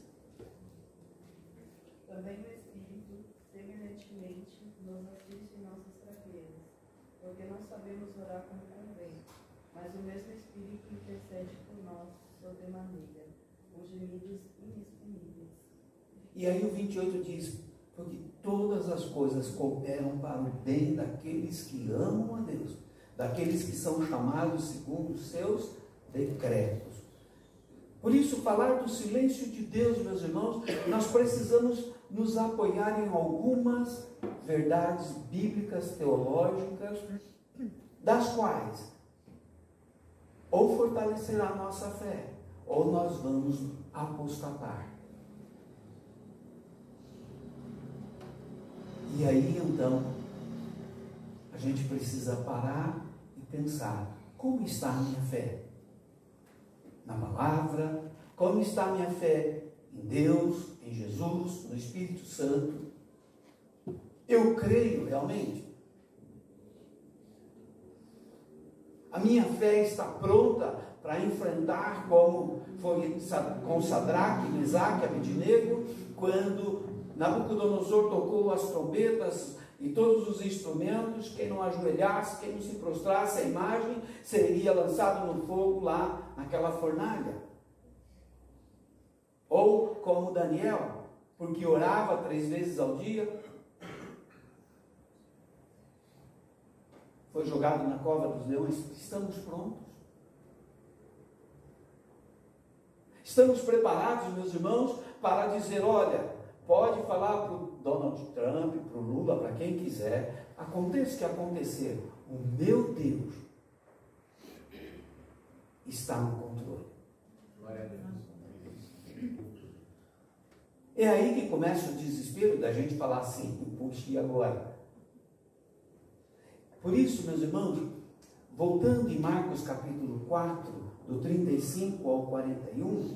Também o Espírito, semelhantemente, nos assiste em nossas fraquezas, porque não sabemos orar como convém, mas o mesmo Espírito intercede por nós, sobremaneira, com gemidos inexprimíveis. E aí o 28 diz, porque todas as coisas cooperam para o bem daqueles que amam a Deus, daqueles que são chamados segundo os seus decretos. Por isso, falar do silêncio de Deus, meus irmãos, nós precisamos nos apoiar em algumas verdades bíblicas, teológicas, das quais ou fortalecerá a nossa fé, ou nós vamos apostatar. E aí, então, a gente precisa parar e pensar, como está a minha fé? Na palavra, como está a minha fé em Deus, em Jesus, no Espírito Santo? Eu creio realmente? A minha fé está pronta para enfrentar, como foi com Sadraque, Mesaque e Abednego, quando Nabucodonosor tocou as trombetas e todos os instrumentos, quem não ajoelhasse, quem não se prostrasse à imagem, seria lançado no fogo lá naquela fornalha. Ou como Daniel, porque orava 3 vezes ao dia, foi jogado na cova dos leões. Estamos prontos? Estamos preparados, meus irmãos, para dizer, olha, pode falar para o Donald Trump, para o Lula, para quem quiser, aconteça o que acontecer, o meu Deus está no controle. É aí que começa o desespero da gente falar assim, puxa, e agora? Por isso, meus irmãos, voltando em Marcos capítulo 4, do 35 ao 41,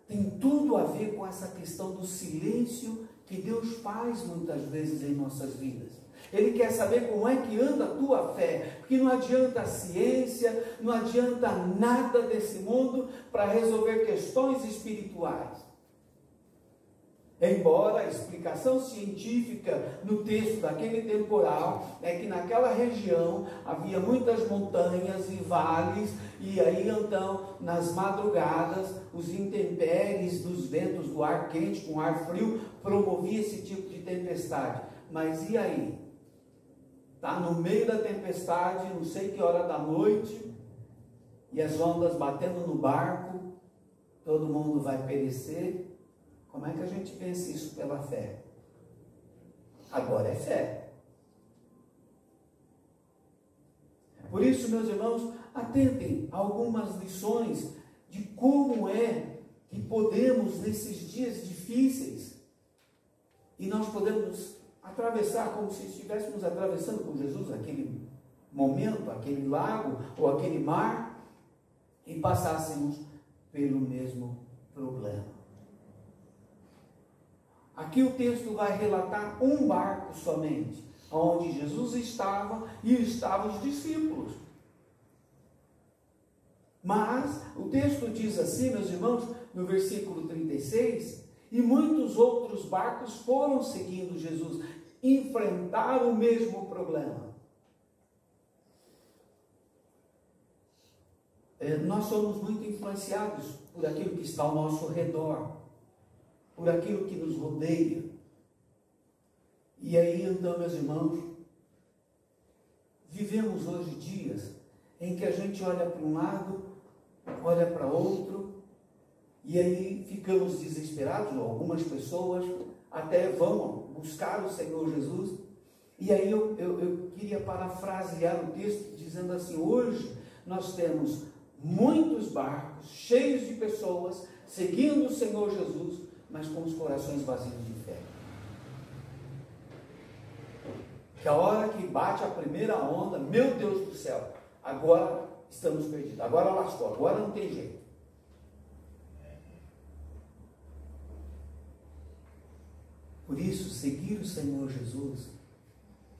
tem tudo a ver com essa questão do silêncio que Deus faz muitas vezes em nossas vidas. Ele quer saber como é que anda a tua fé, porque não adianta a ciência, não adianta nada desse mundo para resolver questões espirituais. Embora a explicação científica no texto daquele temporal é que naquela região havia muitas montanhas e vales, e aí então nas madrugadas os intempéries dos ventos do ar quente com ar frio promovia esse tipo de tempestade. Mas e aí? Está no meio da tempestade, não sei que hora da noite, e as ondas batendo no barco, todo mundo vai perecer. Como é que a gente vence isso pela fé? Agora é fé. Por isso, meus irmãos, atentem a algumas lições de como é que podemos, nesses dias difíceis, e nós podemos atravessar como se estivéssemos atravessando com Jesus aquele momento, aquele lago ou aquele mar, e passássemos pelo mesmo problema. Aqui o texto vai relatar um barco somente, onde Jesus estava e estavam os discípulos. Mas o texto diz assim, meus irmãos, no versículo 36, e muitos outros barcos foram seguindo Jesus, enfrentaram o mesmo problema. Nós somos muito influenciados por aquilo que está ao nosso redor, por aquilo que nos rodeia. E aí então, meus irmãos, vivemos hoje dias em que a gente olha para um lado, olha para outro, e aí ficamos desesperados, algumas pessoas até vão buscar o Senhor Jesus. E aí eu queria parafrasear o texto dizendo assim: hoje nós temos muitos barcos cheios de pessoas seguindo o Senhor Jesus, mas com os corações vazios de fé. Que a hora que bate a primeira onda, meu Deus do céu, agora estamos perdidos, agora lascou, agora não tem jeito. Por isso, seguir o Senhor Jesus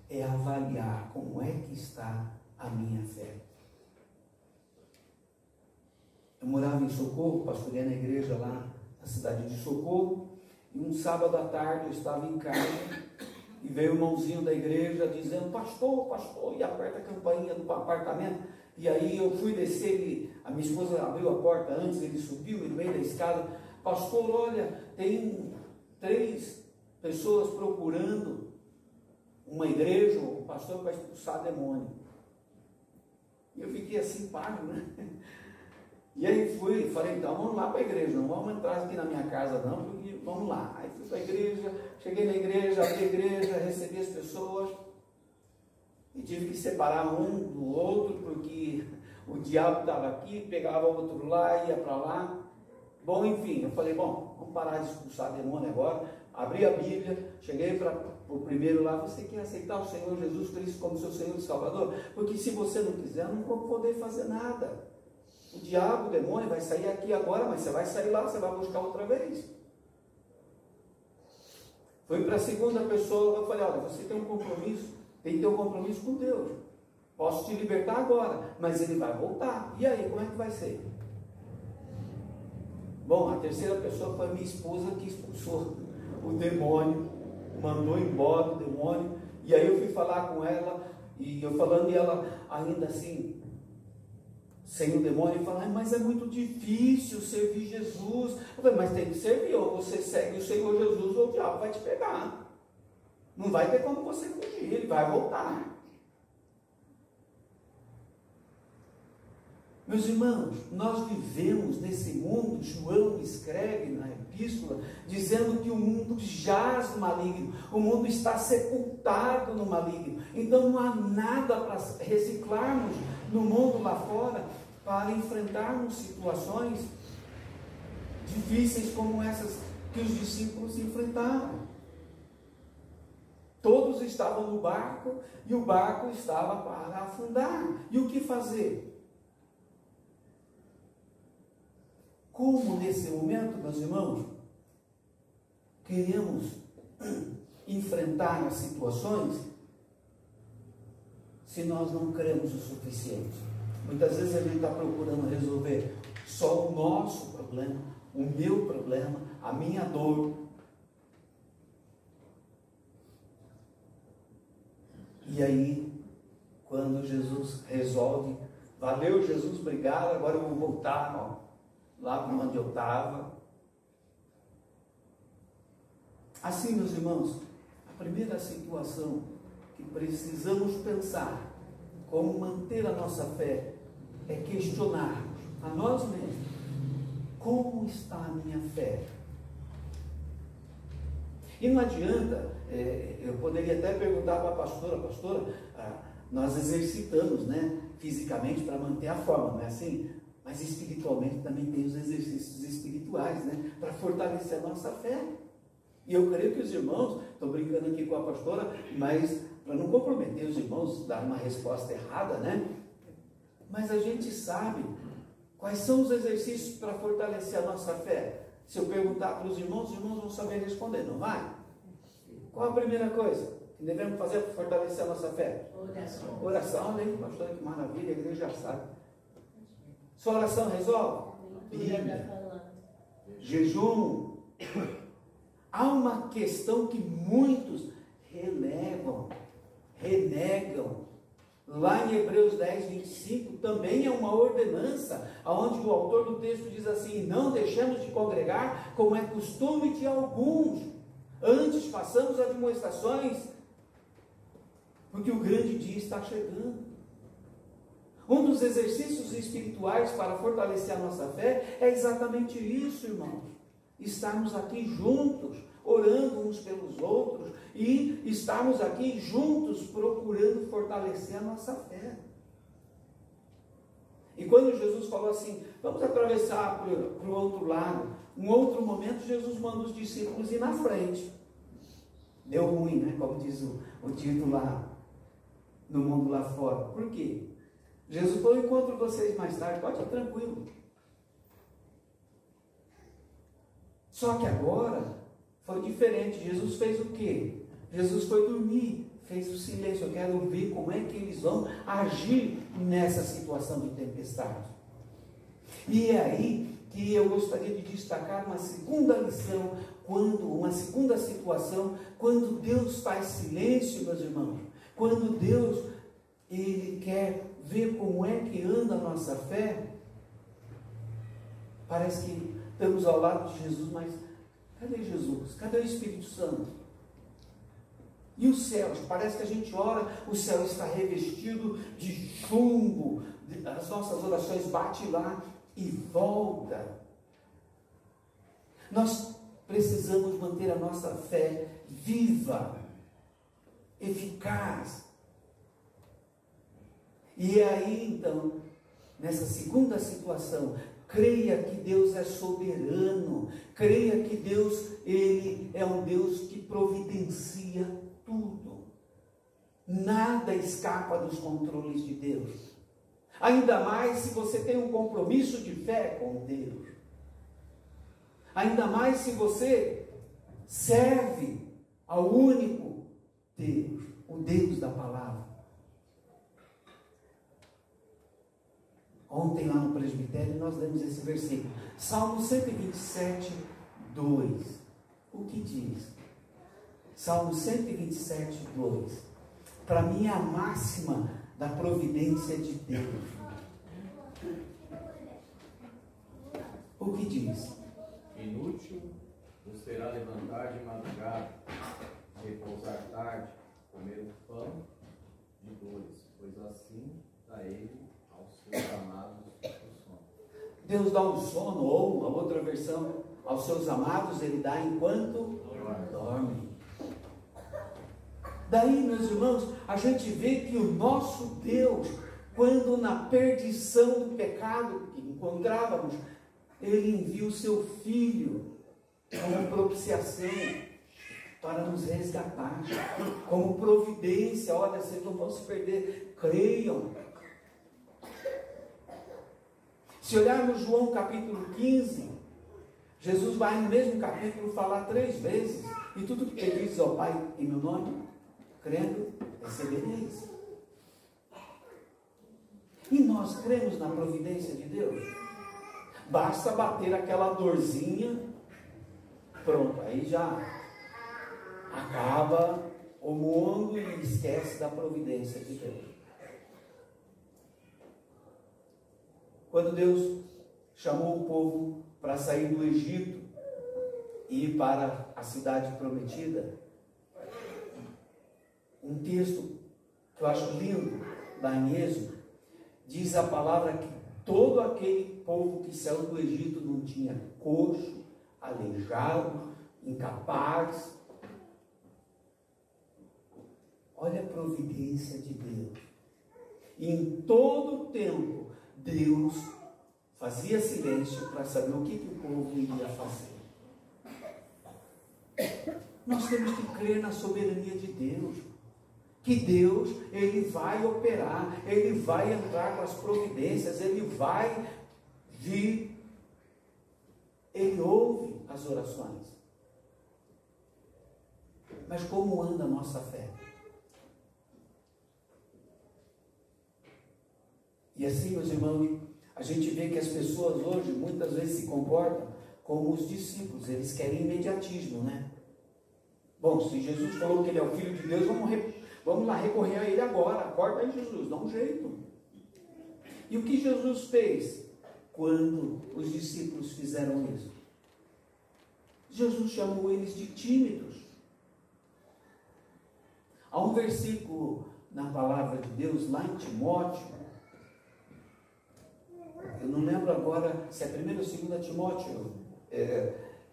é avaliar como é que está a minha fé. Eu morava em Socorro, pastoreei na igreja lá na cidade de Socorro, e um sábado à tarde eu estava em casa e veio o irmãozinho da igreja dizendo: pastor, pastor, e aperta a campainha do apartamento. E aí eu fui descer, a minha esposa abriu a porta antes, ele subiu no meio da escada: pastor, olha, tem 3 pessoas procurando uma igreja, o pastor vai expulsar demônio. E eu fiquei assim, pálido, né? E aí falei, então vamos lá para a igreja, não vamos entrar aqui na minha casa não, porque vamos lá. Aí fui para a igreja, cheguei na igreja, abri a igreja, recebi as pessoas, e tive que separar um do outro, porque o diabo estava aqui, pegava o outro lá, ia para lá. Bom, enfim, eu falei, bom, vamos parar de expulsar demônio agora. Abri a Bíblia, cheguei para o primeiro lá: você quer aceitar o Senhor Jesus Cristo como seu Senhor e Salvador? Porque se você não quiser, eu não vou poder fazer nada. O diabo, o demônio vai sair aqui agora, mas você vai sair lá, você vai buscar outra vez. Fui para a segunda pessoa, eu falei: olha, você tem um compromisso, tem que ter um compromisso com Deus. Posso te libertar agora, mas ele vai voltar. E aí, como é que vai ser? Bom, a terceira pessoa foi a minha esposa, que expulsou o demônio, mandou embora o demônio. E aí eu fui falar com ela, e eu falando, e ela ainda assim, sem o demônio, e fala: mas é muito difícil servir Jesus. Eu falei: mas tem que servir, ou você segue o Senhor Jesus, ou o diabo vai te pegar. Não vai ter como você fugir, ele vai voltar. Meus irmãos, nós vivemos nesse mundo. João escreve na epístola dizendo que o mundo jaz no maligno, o mundo está sepultado no maligno. Então não há nada para reciclarmos no mundo lá fora para enfrentarmos situações difíceis como essas que os discípulos enfrentaram. Todos estavam no barco e o barco estava para afundar. E o que fazer? Como nesse momento, meus irmãos, queremos enfrentar as situações se nós não cremos o suficiente? Muitas vezes a gente está procurando resolver só o nosso problema, o meu problema, a minha dor. E aí, quando Jesus resolve, valeu Jesus, obrigado, agora eu vou voltar lá para onde eu estava. Assim, meus irmãos, a primeira situação que precisamos pensar como manter a nossa fé é questionarmos a nós mesmos: como está a minha fé? E não adianta, eu poderia até perguntar para a pastora, nós exercitamos, né, fisicamente para manter a forma, não é assim? Mas espiritualmente também tem os exercícios espirituais, né, para fortalecer a nossa fé. E eu creio que os irmãos, estou brincando aqui com a pastora, mas para não comprometer os irmãos, dar uma resposta errada, né? Mas a gente sabe quais são os exercícios para fortalecer a nossa fé. Se eu perguntar para os irmãos vão saber responder, não vai? Qual a primeira coisa que devemos fazer para fortalecer a nossa fé? Oração. Oração, né? Pastor, que maravilha, a igreja já sabe. Sua oração resolve? Bíblia. Jejum. Há uma questão que muitos renegam. Lá em Hebreus 10, 25, também é uma ordenança, onde o autor do texto diz assim: não deixemos de congregar, como é costume de alguns, antes façamos admoestações, porque o grande dia está chegando. Um dos exercícios espirituais para fortalecer a nossa fé é exatamente isso, irmãos: estarmos aqui juntos, orando uns pelos outros, e estarmos aqui juntos procurando fortalecer a nossa fé. E quando Jesus falou assim, vamos atravessar para o outro lado, um outro momento Jesus manda os discípulos ir na frente. Deu ruim, né? Como diz o título lá no mundo lá fora. Por quê? Jesus falou: encontro vocês mais tarde, pode ir tranquilo. Só que agora foi diferente. Jesus fez o quê? Jesus foi dormir, fez o silêncio. Eu quero ver como é que eles vão agir nessa situação de tempestade. E é aí que eu gostaria de destacar uma segunda lição, uma segunda situação, quando Deus faz silêncio, meus irmãos, quando Deus, Ele quer ver como é que anda a nossa fé. Parece que estamos ao lado de Jesus, mas cadê Jesus? Cadê o Espírito Santo? E os céus? Parece que a gente ora, o céu está revestido de chumbo, as nossas orações batem lá e volta. Nós precisamos manter a nossa fé viva, eficaz. E aí então, nessa segunda situação, creia que Deus é soberano, creia que Deus, Ele é um Deus que providencia tudo. Nada escapa dos controles de Deus. Ainda mais se você tem um compromisso de fé com Deus. Ainda mais se você serve ao único Deus, o Deus da palavra. Ontem lá no presbitério nós lemos esse versículo. Salmo 127, 2. O que diz? Salmo 127, 2. Para mim é a máxima da providência de Deus. O que diz? Inútil nos terá levantar de madrugada, repousar tarde, comer o pão de dores, pois assim dá ele aos seus amados o sono. Deus dá um sono, ou a outra versão, aos seus amados ele dá enquanto dorme. Daí, meus irmãos, a gente vê que o nosso Deus, quando na perdição do pecado que encontrávamos, Ele envia o seu Filho como propiciação para nos resgatar, como providência. Olha, vocês não vão se perder, creiam. Se olharmos João capítulo 15, Jesus vai no mesmo capítulo falar 3 vezes, e tudo que ele diz ao Pai em meu nome, crendo, recebereis. E nós cremos na providência de Deus? Basta bater aquela dorzinha, pronto, aí já acaba o mundo e esquece da providência de Deus. Quando Deus chamou o povo para sair do Egito e ir para a cidade prometida, um texto que eu acho lindo, lá em Êxodo, diz a palavra que todo aquele povo que saiu do Egito não tinha coxo, aleijado, incapaz. Olha a providência de Deus. E em todo o tempo, Deus fazia silêncio para saber o que o povo iria fazer. Nós temos que crer na soberania de Deus. Que Deus, Ele vai operar, Ele vai entrar com as providências, Ele vai vir, Ele ouve as orações. Mas como anda a nossa fé? E assim, meus irmãos, a gente vê que as pessoas hoje muitas vezes se comportam como os discípulos, eles querem imediatismo, né? Bom, se Jesus falou que Ele é o Filho de Deus, vamos lá recorrer a Ele agora. Acorda aí, Jesus, dá um jeito. E o que Jesus fez quando os discípulos fizeram isso? Jesus chamou eles de tímidos. Há um versículo na palavra de Deus, lá em Timóteo, eu não lembro agora se é 1 ou 2 Timóteo,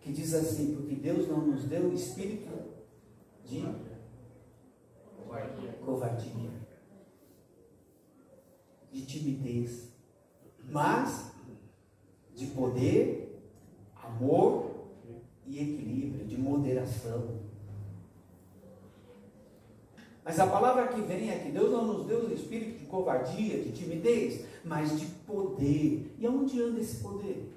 que diz assim: porque Deus não nos deu espírito de covardia, de timidez, mas de poder, amor e equilíbrio, de moderação. Mas a palavra que vem é que Deus não nos deu o espírito de covardia, de timidez, mas de poder. E aonde anda esse poder?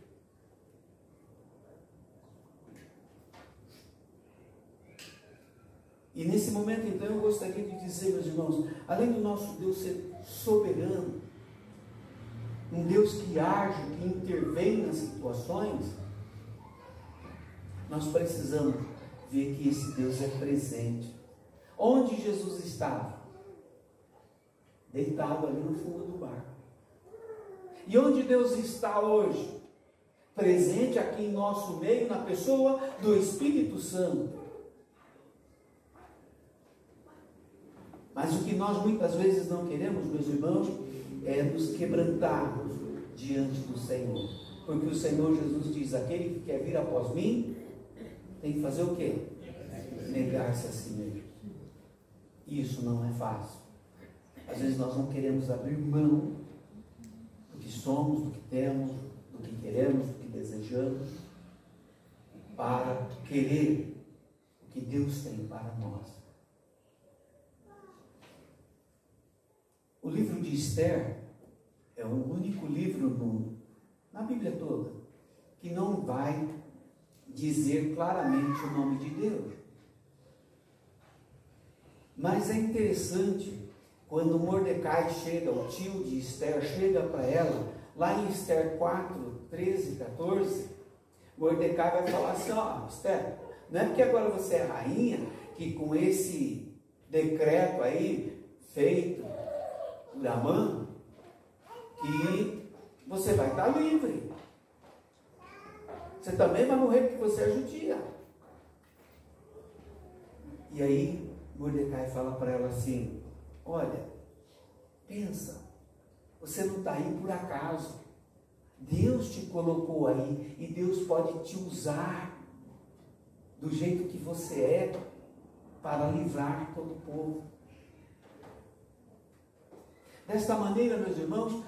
E nesse momento, então, eu gostaria de dizer, meus irmãos, além do nosso Deus ser soberano, um Deus que age, que intervém nas situações, nós precisamos ver que esse Deus é presente. Onde Jesus estava? Deitado ali no fundo do barco. E onde Deus está hoje? Presente aqui em nosso meio, na pessoa do Espírito Santo. Mas o que nós muitas vezes não queremos, meus irmãos, é nos quebrantarmos diante do Senhor. Porque o Senhor Jesus diz: aquele que quer vir após mim, tem que fazer o quê? Negar-se a si mesmo. Isso não é fácil. Às vezes nós não queremos abrir mão do que somos, do que temos, do que queremos, do que desejamos, para querer o que Deus tem para nós. O livro de Esther é o único livro na Bíblia toda que não vai dizer claramente o nome de Deus. Mas é interessante quando Mordecai chega, o tio de Esther chega para ela, lá em Esther 4, 13, 14, Mordecai vai falar assim: ó, Esther, não é porque agora você é rainha, que com esse decreto aí, feito por Amã, que você vai estar livre. Você também vai morrer porque você é judia. E aí Mordecai fala para ela assim: olha, pensa, você não está aí por acaso. Deus te colocou aí e Deus pode te usar do jeito que você é para livrar todo o povo. Desta maneira, meus irmãos,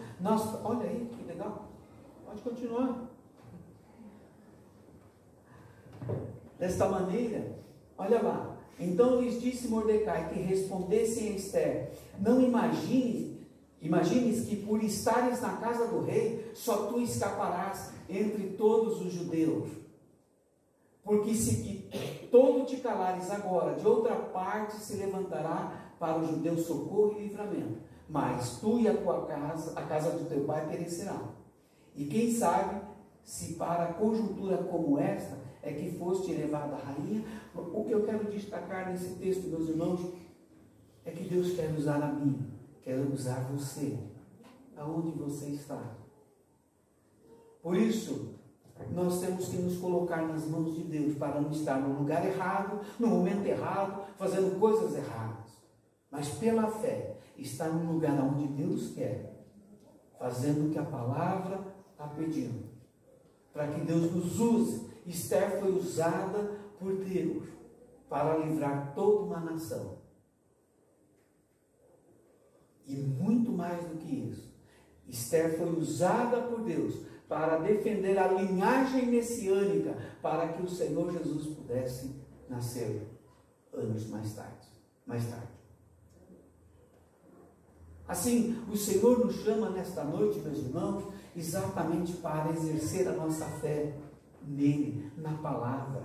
olha aí que legal, pode continuar. Desta maneira, olha lá, então lhes disse Mordecai que respondessem a Ester: não imagines que por estares na casa do rei, só tu escaparás entre todos os judeus. Porque se todo te calares agora, de outra parte se levantará para os judeus socorro e livramento. Mas tu e a tua casa, a casa do teu pai perecerão. E quem sabe, se para conjuntura como esta, é que foste levada a rainha. O que eu quero destacar nesse texto, meus irmãos, é que Deus quer usar a mim, quer usar você, aonde você está. Por isso, nós temos que nos colocar nas mãos de Deus, para não estar no lugar errado, no momento errado, fazendo coisas erradas. Mas pela fé, estar no lugar onde Deus quer, fazendo o que a palavra está pedindo, para que Deus nos use. Ester foi usada por Deus para livrar toda uma nação. E muito mais do que isso, Ester foi usada por Deus para defender a linhagem messiânica, para que o Senhor Jesus pudesse nascer anos mais tarde. Assim, o Senhor nos chama nesta noite, meus irmãos, exatamente para exercer a nossa fé nele, na palavra.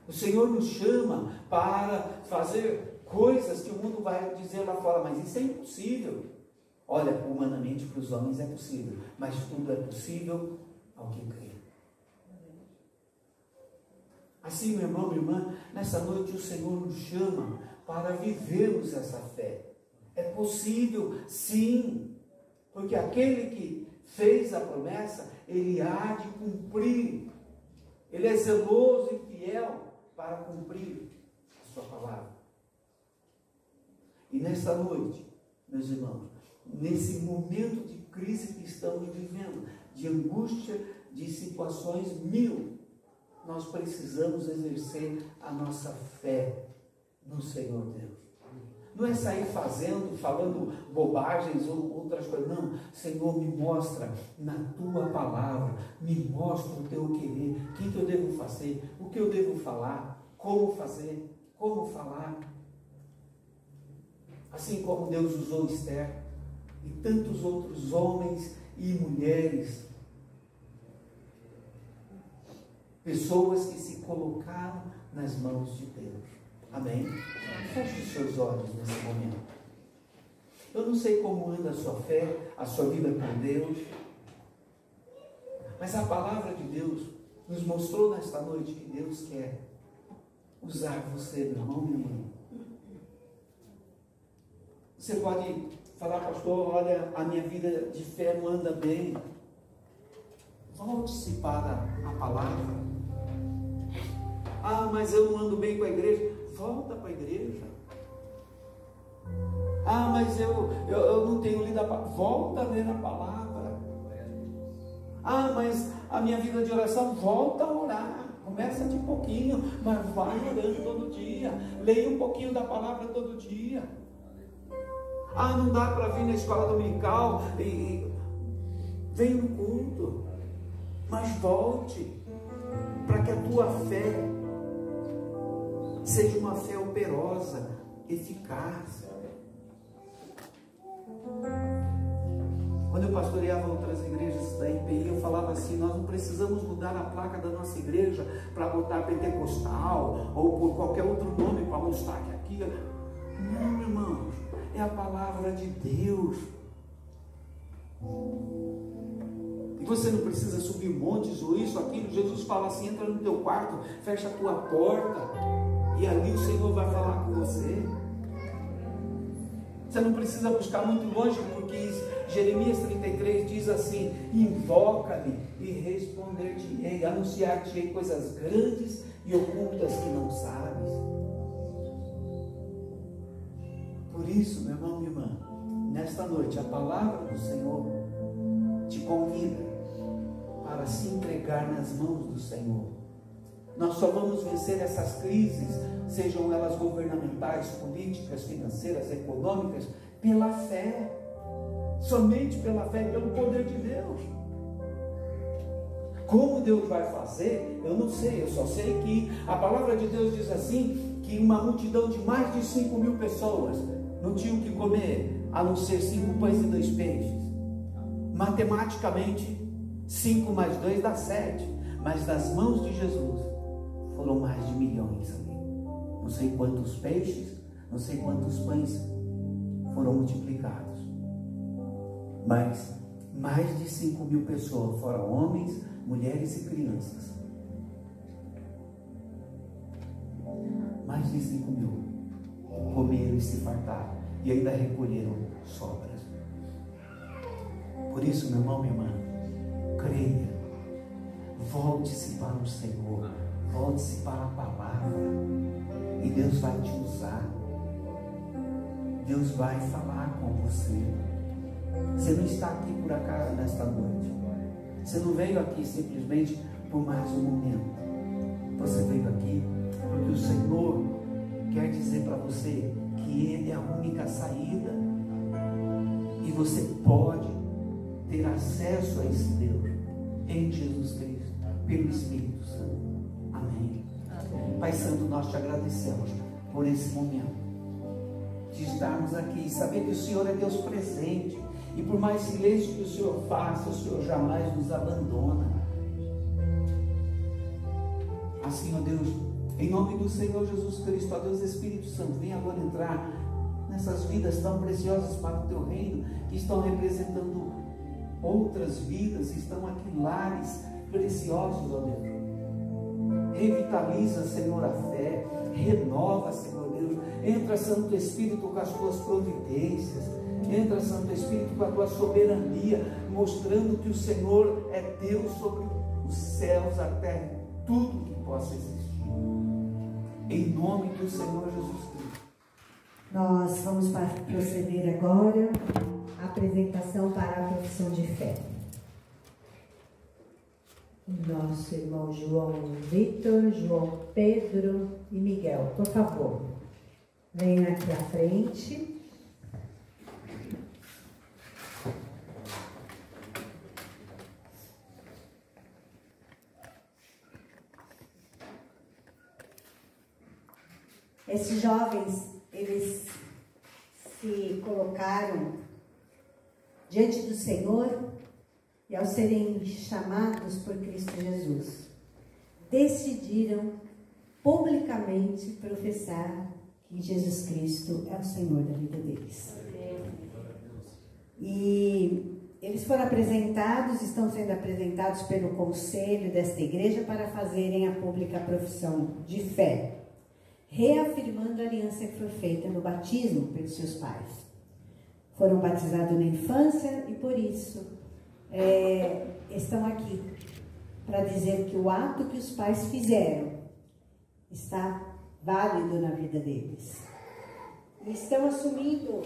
O Senhor nos chama para fazer coisas que o mundo vai dizer lá fora, mas isso é impossível. Olha, humanamente para os homens é possível, mas tudo é possível ao que crê. Assim, meu irmão, minha irmã, nessa noite o Senhor nos chama para vivermos essa fé. É possível, sim, porque aquele que fez a promessa, ele há de cumprir. Ele é zeloso e fiel para cumprir a sua palavra. E nesta noite, meus irmãos, nesse momento de crise que estamos vivendo, de angústia, de situações mil, nós precisamos exercer a nossa fé no Senhor Deus. Não é sair falando bobagens ou outras coisas. Não, Senhor, me mostra na tua palavra, me mostra o teu querer, o que eu devo fazer, o que eu devo falar, como fazer, como falar. Assim como Deus usou Ester e tantos outros homens e mulheres, pessoas que se colocaram nas mãos de Deus. Amém? Feche os seus olhos nesse momento. Eu não sei como anda a sua fé, a sua vida com Deus, mas a palavra de Deus nos mostrou nesta noite que Deus quer usar você, meu irmão, minha irmã. Você pode falar, pastor, olha, a minha vida de fé não anda bem. Volte-se para a palavra. Ah, mas eu não ando bem com a igreja. Volta para a igreja. Ah, mas eu não tenho lido a palavra. Volta a ler a palavra. Ah, mas a minha vida de oração, volta a orar. Começa de pouquinho, mas vai orando todo dia. Leia um pouquinho da palavra todo dia. Ah, não dá para vir na escola dominical e vem no culto. Mas volte para que a tua fé seja uma fé operosa, eficaz. Quando eu pastoreava outras igrejas da IPI, eu falava assim: nós não precisamos mudar a placa da nossa igreja para botar pentecostal ou por qualquer outro nome para mostrar que aqui... Não, irmãos, é a palavra de Deus. E você não precisa subir montes ou isso, aquilo. Jesus fala assim: entra no teu quarto, fecha a tua porta e ali o Senhor vai falar com você. Você não precisa buscar muito longe, porque Jeremias 33 diz assim: invoca-me e responder-te-ei, anunciar-te-ei coisas grandes e ocultas que não sabes. Por isso, meu irmão, minha irmã, nesta noite a palavra do Senhor te convida para se entregar nas mãos do Senhor. Nós só vamos vencer essas crises, sejam elas governamentais, políticas, financeiras, econômicas, pela fé. Somente pela fé e pelo poder de Deus. Como Deus vai fazer, eu não sei. Eu só sei que a palavra de Deus diz assim, que uma multidão de mais de 5.000 pessoas não tinham o que comer, a não ser 5 pães e 2 peixes. Matematicamente, 5 mais 2 dá 7. Mas das mãos de Jesus, foram mais de milhões ali. Não sei quantos peixes, não sei quantos pães foram multiplicados. Mas mais de 5.000 pessoas, fora homens, mulheres e crianças. Mais de 5.000 comeram e se fartaram. E ainda recolheram sobras. Por isso, meu irmão, minha irmã, creia. Volte-se para o Senhor. Volte-se para a palavra. E Deus vai te usar. Deus vai falar com você. Você não está aqui por acaso nesta noite. Você não veio aqui simplesmente por mais um momento. Você veio aqui porque o Senhor quer dizer para você que Ele é a única saída. E você pode ter acesso a esse Deus em Jesus Cristo, pelo Espírito Santo. Amém. Pai Santo, nós te agradecemos por esse momento de estarmos aqui e saber que o Senhor é Deus presente. E por mais silêncio que o Senhor faça, o Senhor jamais nos abandona. Assim, ó Deus, em nome do Senhor Jesus Cristo, ó Deus Espírito Santo, vem agora entrar nessas vidas tão preciosas para o teu reino, que estão representando outras vidas, estão aqui lares preciosos, ó Deus. Revitaliza, Senhor, a fé, renova, Senhor Deus. Entra, Santo Espírito, com as tuas providências. Entra, Santo Espírito, com a tua soberania, mostrando que o Senhor é Deus sobre os céus, a terra, tudo que possa existir. Em nome do Senhor Jesus Cristo. Nós vamos proceder agora à apresentação para a profissão de fé. Nosso irmão João Vitor, João Pedro e Miguel, por favor, venham aqui à frente. Esses jovens, eles se colocaram diante do Senhor e, ao serem chamados por Cristo Jesus, decidiram publicamente professar que Jesus Cristo é o Senhor da vida deles. E eles foram apresentados, estão sendo apresentados pelo conselho desta igreja para fazerem a pública profissão de fé, reafirmando a aliança que foi feita no batismo pelos seus pais. Foram batizados na infância e por isso estão aqui para dizer que o ato que os pais fizeram está válido na vida deles. E estão assumindo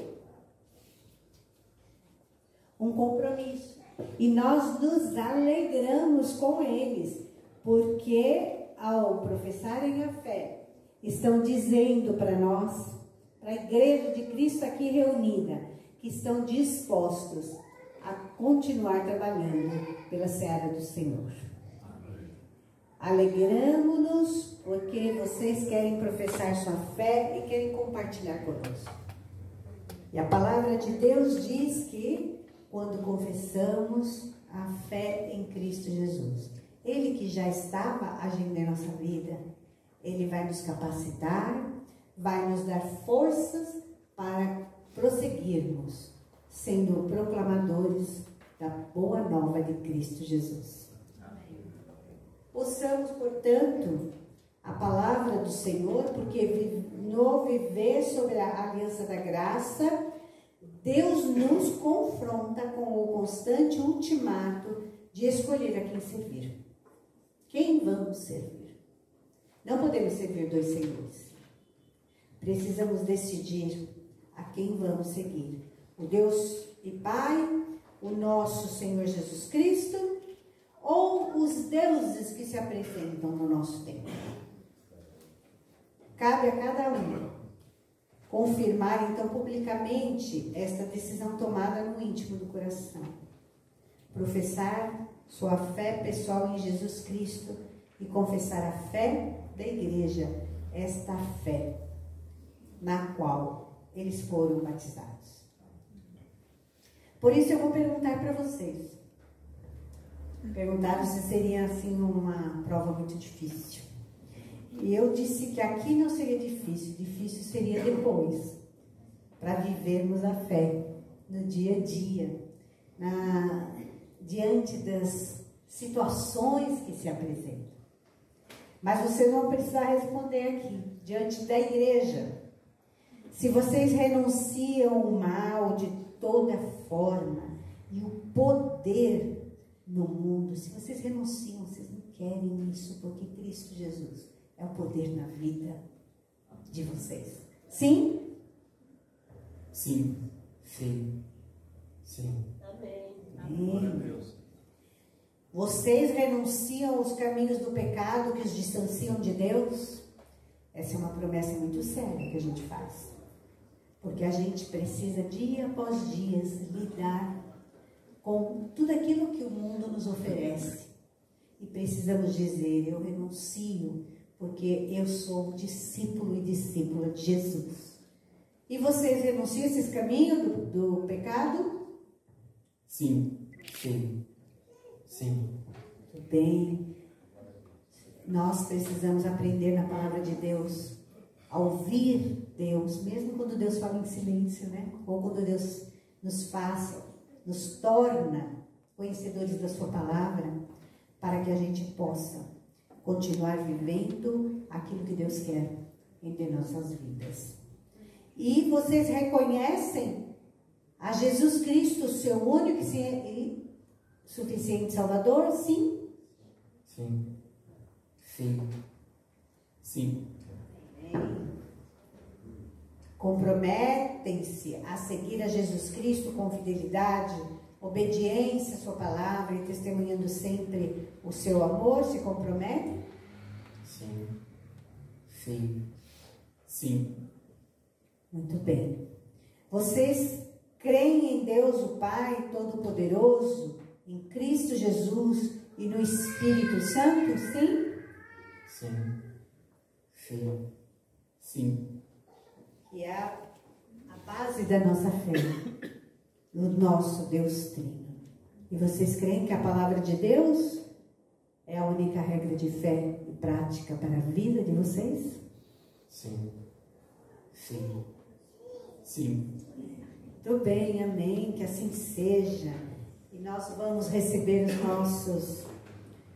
um compromisso. E nós nos alegramos com eles, porque ao professarem a fé, estão dizendo para nós, para a igreja de Cristo aqui reunida, que estão dispostos a continuar trabalhando pela seara do Senhor. Alegramos-nos porque vocês querem professar sua fé e querem compartilhar conosco. E a palavra de Deus diz que quando confessamos a fé em Cristo Jesus, Ele que já estava agindo em nossa vida, Ele vai nos capacitar, vai nos dar forças para prosseguirmos, sendo proclamadores da boa nova de Cristo Jesus. Possamos, portanto, a palavra do Senhor, porque no viver sobre a aliança da graça, Deus nos confronta com o constante ultimato de escolher a quem servir. Quem vamos servir? Não podemos servir dois senhores. Precisamos decidir a quem vamos seguir. O Deus e Pai, o nosso Senhor Jesus Cristo, ou os deuses que se apresentam no nosso tempo. Cabe a cada um confirmar, então, publicamente esta decisão tomada no íntimo do coração. Professar sua fé pessoal em Jesus Cristo e confessar a fé da igreja, esta fé na qual eles foram batizados. Por isso eu vou perguntar para vocês. Perguntaram se seria assim uma prova muito difícil. E eu disse que aqui não seria difícil, difícil seria depois, para vivermos a fé no dia a dia, diante das situações que se apresentam. Mas vocês vão precisar responder aqui, diante da igreja. Se vocês renunciam o mal de toda forma e o poder no mundo, se vocês renunciam, vocês não querem isso, porque Cristo Jesus é o poder na vida de vocês. Sim? Sim. Sim. Sim. Amém. Amém. Vocês renunciam aos caminhos do pecado que os distanciam de Deus? Essa é uma promessa muito séria que a gente faz. Porque a gente precisa, dia após dia, lidar com tudo aquilo que o mundo nos oferece. E precisamos dizer, eu renuncio, porque eu sou discípulo e discípula de Jesus. E vocês renunciam a esses caminhos do pecado? Sim. Sim. Sim. Muito bem. Nós precisamos aprender na palavra de Deus, a ouvir Deus, mesmo quando Deus fala em silêncio, né? Ou quando Deus nos torna conhecedores da sua palavra, para que a gente possa continuar vivendo aquilo que Deus quer entre nossas vidas. E vocês reconhecem a Jesus Cristo, seu único e suficiente Salvador? Sim? Sim. Sim. Sim. Comprometem-se a seguir a Jesus Cristo com fidelidade, obediência à sua palavra e testemunhando sempre o seu amor? Se comprometem? Sim. Sim. Sim. Muito bem. Vocês creem em Deus o Pai Todo-Poderoso, em Cristo Jesus e no Espírito Santo? Sim? Sim. Sim. Sim. Que é a base da nossa fé, no nosso Deus Trino. E vocês creem que a palavra de Deus é a única regra de fé e prática para a vida de vocês? Sim. Sim. Sim. Muito bem, amém, que assim seja. E nós vamos receber os nossos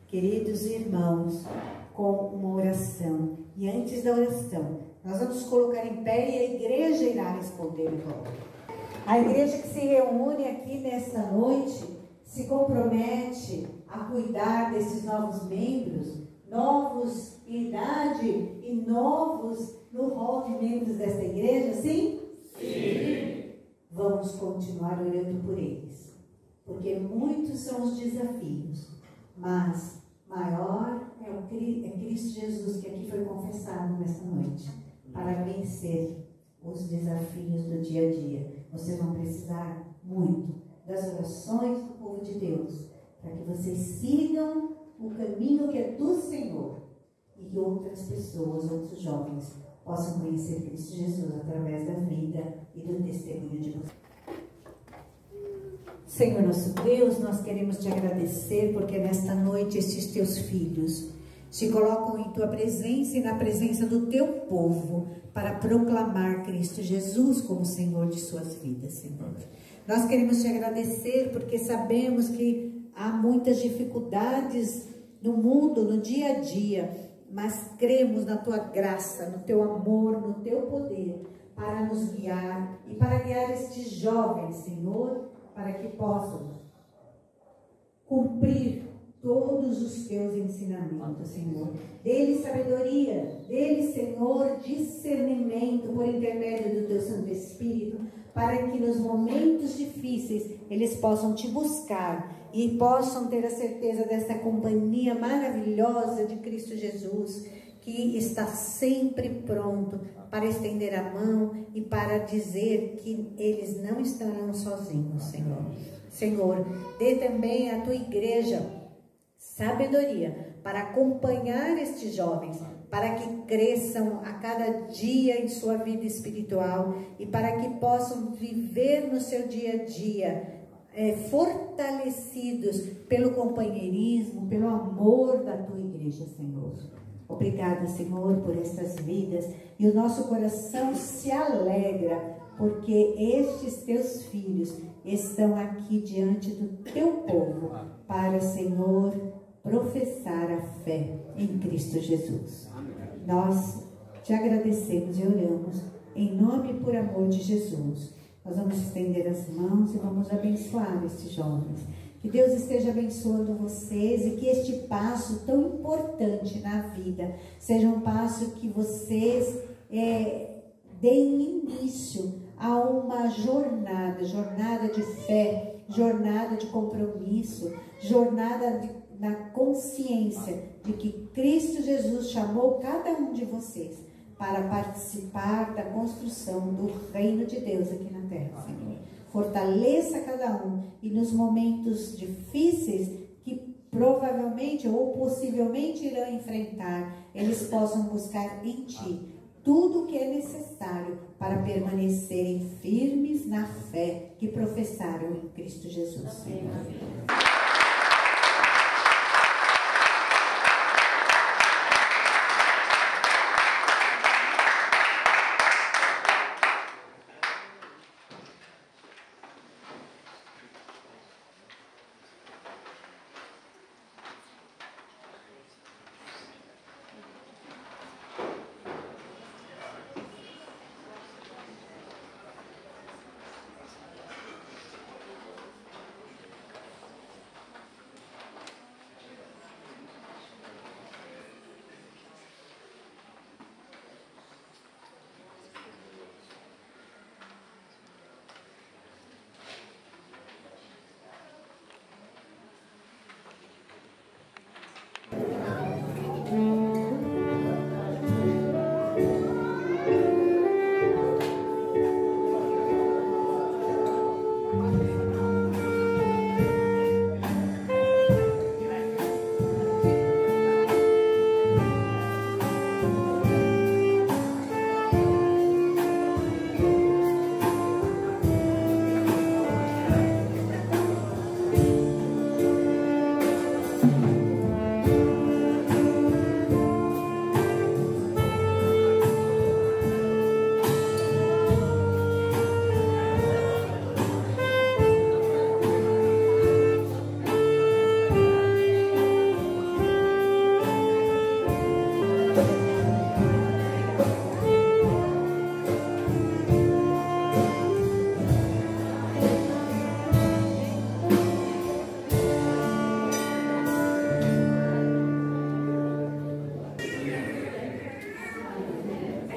queridos irmãos com uma oração. E antes da oração, nós vamos colocar em pé e a igreja irá responder agora. A igreja que se reúne aqui nesta noite se compromete a cuidar desses novos membros, novos em idade e novos no rol de membros desta igreja, sim? Sim. Vamos continuar orando por eles, porque muitos são os desafios, mas maior é Cristo Jesus que aqui foi confessado nesta noite, para vencer os desafios do dia a dia. Vocês vão precisar muito das orações do povo de Deus, para que vocês sigam o caminho que é do Senhor e que outras pessoas, outros jovens, possam conhecer Cristo Jesus através da vida e do testemunho de vocês. Senhor nosso Deus, nós queremos te agradecer porque nesta noite estes teus filhos se colocam em tua presença e na presença do teu povo para proclamar Cristo Jesus como Senhor de suas vidas, Senhor. Nós queremos te agradecer porque sabemos que há muitas dificuldades no mundo, no dia a dia, mas cremos na tua graça, no teu amor, no teu poder para nos guiar e para guiar estes jovens, Senhor, para que possam cumprir todos os teus ensinamentos, Senhor. Dê-lhes sabedoria, dê-lhes, Senhor, discernimento por intermédio do teu Santo Espírito, para que nos momentos difíceis eles possam te buscar e possam ter a certeza dessa companhia maravilhosa de Cristo Jesus, que está sempre pronto para estender a mão e para dizer que eles não estarão sozinhos, Senhor. Senhor, dê também à tua igreja sabedoria para acompanhar estes jovens, para que cresçam a cada dia em sua vida espiritual e para que possam viver no seu dia a dia fortalecidos pelo companheirismo, pelo amor da tua igreja, Senhor. Obrigada, Senhor, por estas vidas, e o nosso coração se alegra porque estes teus filhos estão aqui diante do teu povo para, Senhor, professar a fé em Cristo Jesus. Nós te agradecemos e oramos em nome e por amor de Jesus. Nós vamos estender as mãos e vamos abençoar estes jovens. Que Deus esteja abençoando vocês e que este passo tão importante na vida seja um passo que vocês deem início a uma jornada de fé, jornada de compromisso, jornada na consciência de que Cristo Jesus chamou cada um de vocês para participar da construção do reino de Deus aqui na terra, Senhor. Fortaleça cada um e nos momentos difíceis que provavelmente ou possivelmente irão enfrentar, eles possam buscar em Ti tudo o que é necessário para permanecerem firmes na fé que professaram em Cristo Jesus, Senhor.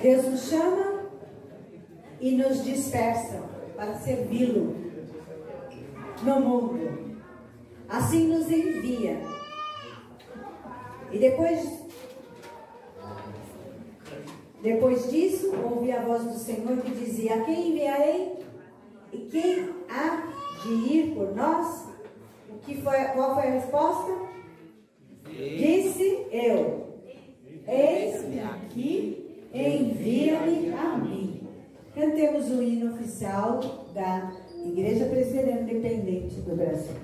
Deus nos chama e nos dispersa para servi-lo no mundo. Assim nos envia. E depois disso, ouvi a voz do Senhor que dizia: a quem enviarei? E quem há de ir por nós? Qual foi a resposta? Disse eu: eis-me aqui, envia-me a mim. Cantemos o hino oficial da Igreja Presbiteriana Independente do Brasil.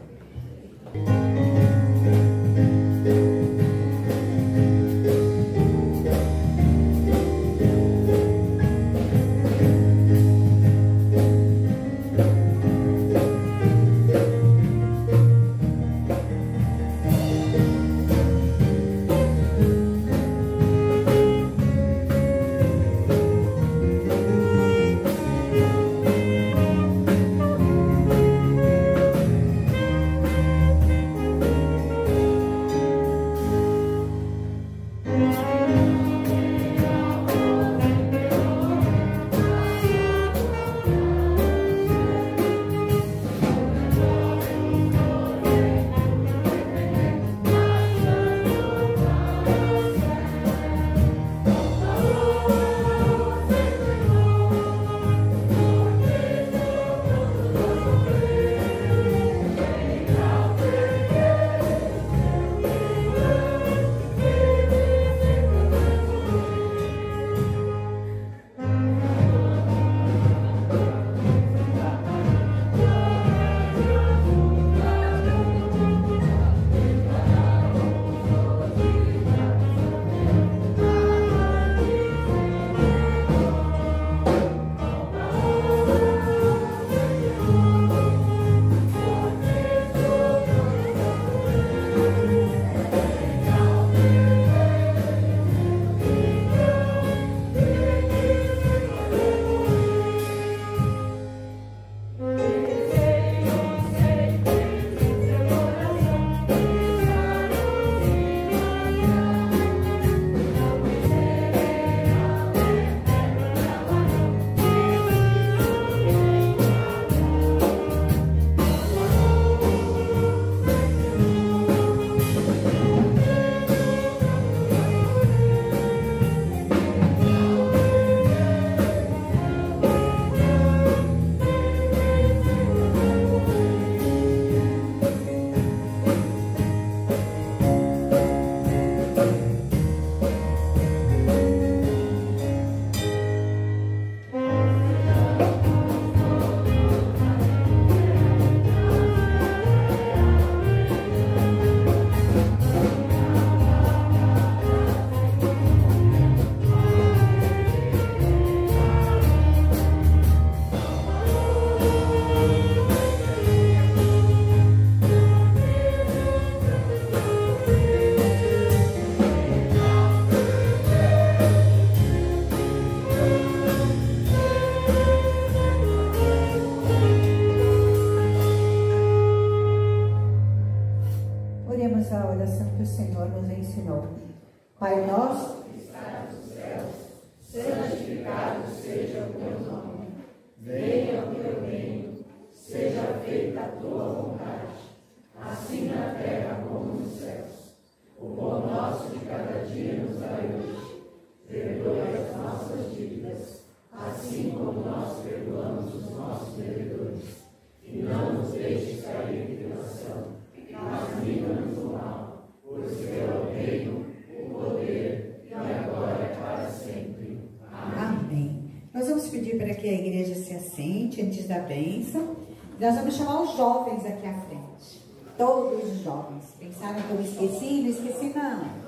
oração que o Senhor nos ensinou. Pai nosso, que estás nos céus, santificado seja o teu nome. Venha o teu reino, seja feita a tua vontade, assim na terra como nos céus. O pão nosso de cada dia nos dai hoje. Perdoa as nossas dívidas, assim como nós perdoamos os nossos devedores. E não nos deixes cair em tentação, mas livra-nos do mal, pois teu é o reino, o poder e a glória para sempre. Amém. Nós vamos pedir para que a igreja se assente antes da bênção. Nós vamos chamar os jovens aqui à frente. Todos os jovens. Pensaram que eu esqueci? Não esqueci, não.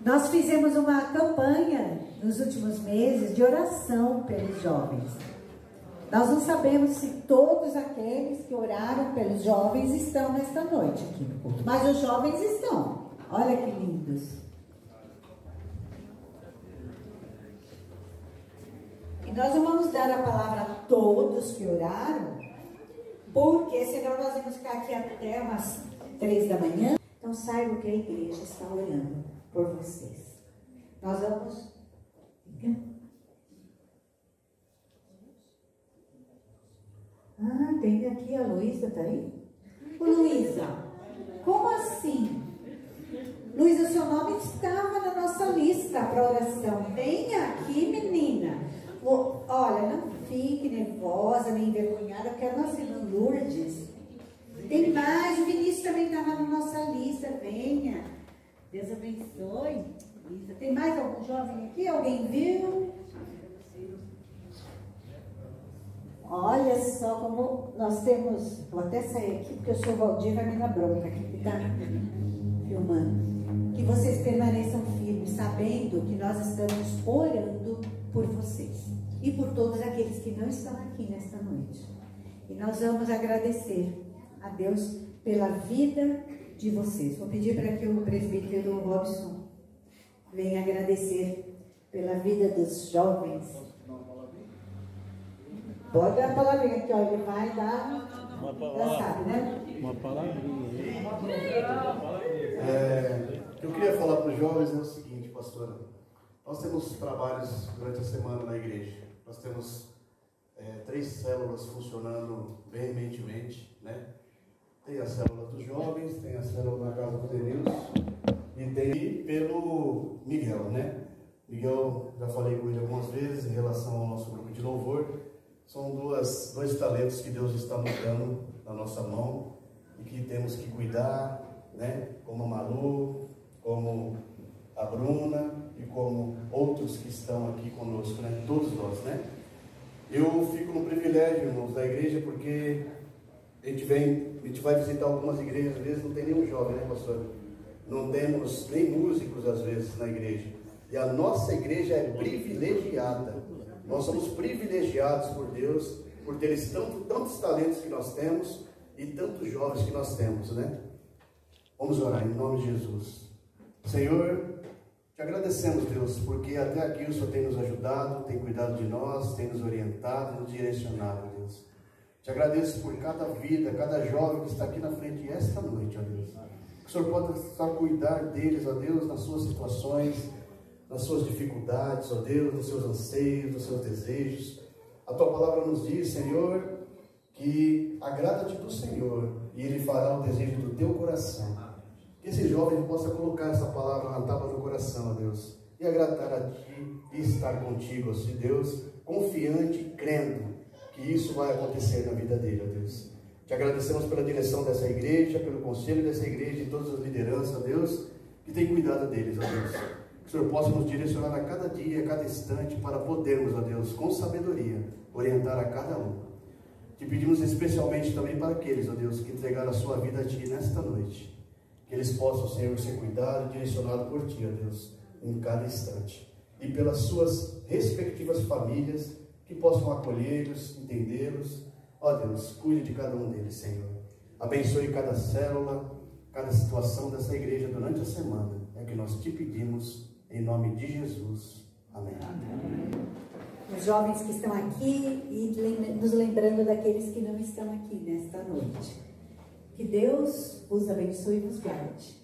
Nós fizemos uma campanha nos últimos meses de oração pelos jovens. Nós não sabemos se todos aqueles que oraram pelos jovens estão nesta noite aqui no culto, mas os jovens estão. Olha que lindos. E nós não vamos dar a palavra a todos que oraram, porque senão nós vamos ficar aqui até umas 3 da manhã. Então saibam que a igreja está orando por vocês. Nós vamos... Ah, tem aqui a Luísa, tá aí? Ô, Luísa, como assim? Luísa, seu nome estava na nossa lista para oração. Venha aqui, menina. Olha, não fique nervosa, nem envergonhada, porque a nossa irmã Lourdes tem mais. O Vinícius também estava na nossa lista. Venha. Deus abençoe. Luísa, tem mais algum jovem aqui? Alguém viu? Olha só como nós temos... Vou até sair aqui, porque eu sou o Valdir, vai me dar bronca aqui, que está filmando. Que vocês permaneçam firmes, sabendo que nós estamos orando por vocês. E por todos aqueles que não estão aqui nesta noite. E nós vamos agradecer a Deus pela vida de vocês. Vou pedir para que o presbítero Robson venha agradecer pela vida dos jovens. Pode dar a palavrinha aqui, ó, ele vai dar uma palavra, já sabe, né? Uma palavrinha. O que eu queria falar para os jovens é o seguinte, pastora. Nós temos trabalhos durante a semana na igreja. Nós temos 3 células funcionando veementemente, né? Tem a célula dos jovens, tem a célula da Casa do Deus e tem pelo Miguel, né? Miguel, já falei com ele algumas vezes em relação ao nosso grupo de louvor. São dois talentos que Deus está nos dando na nossa mão e que temos que cuidar, né? Como a Malu, como a Bruna e como outros que estão aqui conosco, né? Todos nós, né? Eu fico no privilégio, irmãos, da igreja, porque a gente vai visitar algumas igrejas, às vezes não tem nenhum jovem, né, pastor? Não temos nem músicos, às vezes, na igreja. E a nossa igreja é privilegiada. Nós somos privilegiados por Deus, por ter tantos talentos que nós temos e tantos jovens que nós temos, né? Vamos orar em nome de Jesus. Senhor, te agradecemos, Deus, porque até aqui o Senhor tem nos ajudado, tem cuidado de nós, tem nos orientado, nos direcionado, Deus. Te agradeço por cada vida, cada jovem que está aqui na frente esta noite, ó Deus. Que o Senhor possa cuidar deles, ó Deus, nas suas situações, nas suas dificuldades, ó Deus, nos seus anseios, nos seus desejos. A Tua palavra nos diz, Senhor, que agrada-te do Senhor e Ele fará o desejo do teu coração. Que esse jovem possa colocar essa palavra na tábua do coração, ó Deus, e agradar a Ti e estar contigo, ó Deus, confiante e crendo que isso vai acontecer na vida dele, ó Deus. Te agradecemos pela direção dessa igreja, pelo conselho dessa igreja e todas as lideranças, ó Deus, que tem cuidado deles, ó Deus. Que o Senhor possa nos direcionar a cada dia, a cada instante, para podermos, ó Deus, com sabedoria, orientar a cada um. Te pedimos especialmente também para aqueles, ó Deus, que entregaram a sua vida a Ti nesta noite. Que eles possam, Senhor, ser cuidados e direcionados por Ti, ó Deus, em cada instante. E pelas suas respectivas famílias, que possam acolhê-los, entendê-los. Ó Deus, cuide de cada um deles, Senhor. Abençoe cada célula, cada situação dessa igreja durante a semana. É o que nós te pedimos, em nome de Jesus. Amém. Os jovens que estão aqui e nos lembrando daqueles que não estão aqui nesta noite. Que Deus vos abençoe e vos guarde.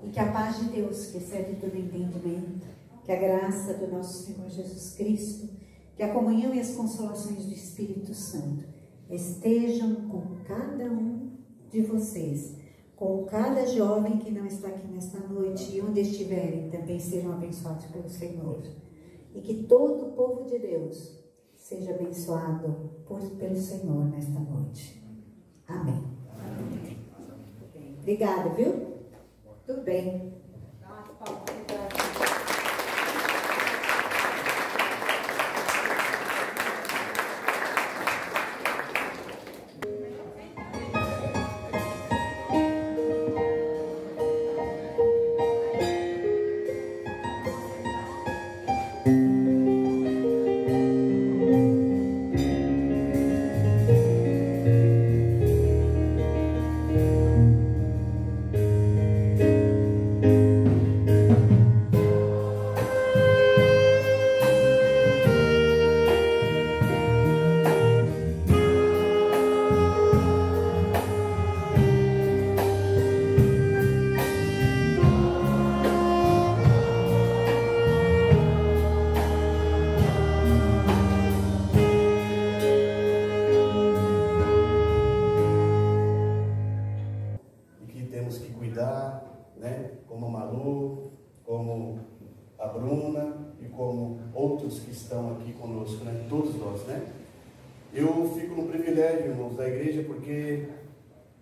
E que a paz de Deus, que excede todo entendimento, que a graça do nosso Senhor Jesus Cristo, que a comunhão e as consolações do Espírito Santo estejam com cada um de vocês, com cada jovem que não está aqui nesta noite, e onde estiverem também sejam abençoados pelo Senhor. E que todo o povo de Deus seja abençoado pelo Senhor nesta noite. Amém. Amém. Obrigada, viu? Tudo bem. Eu fico no privilégio, irmãos, da igreja, porque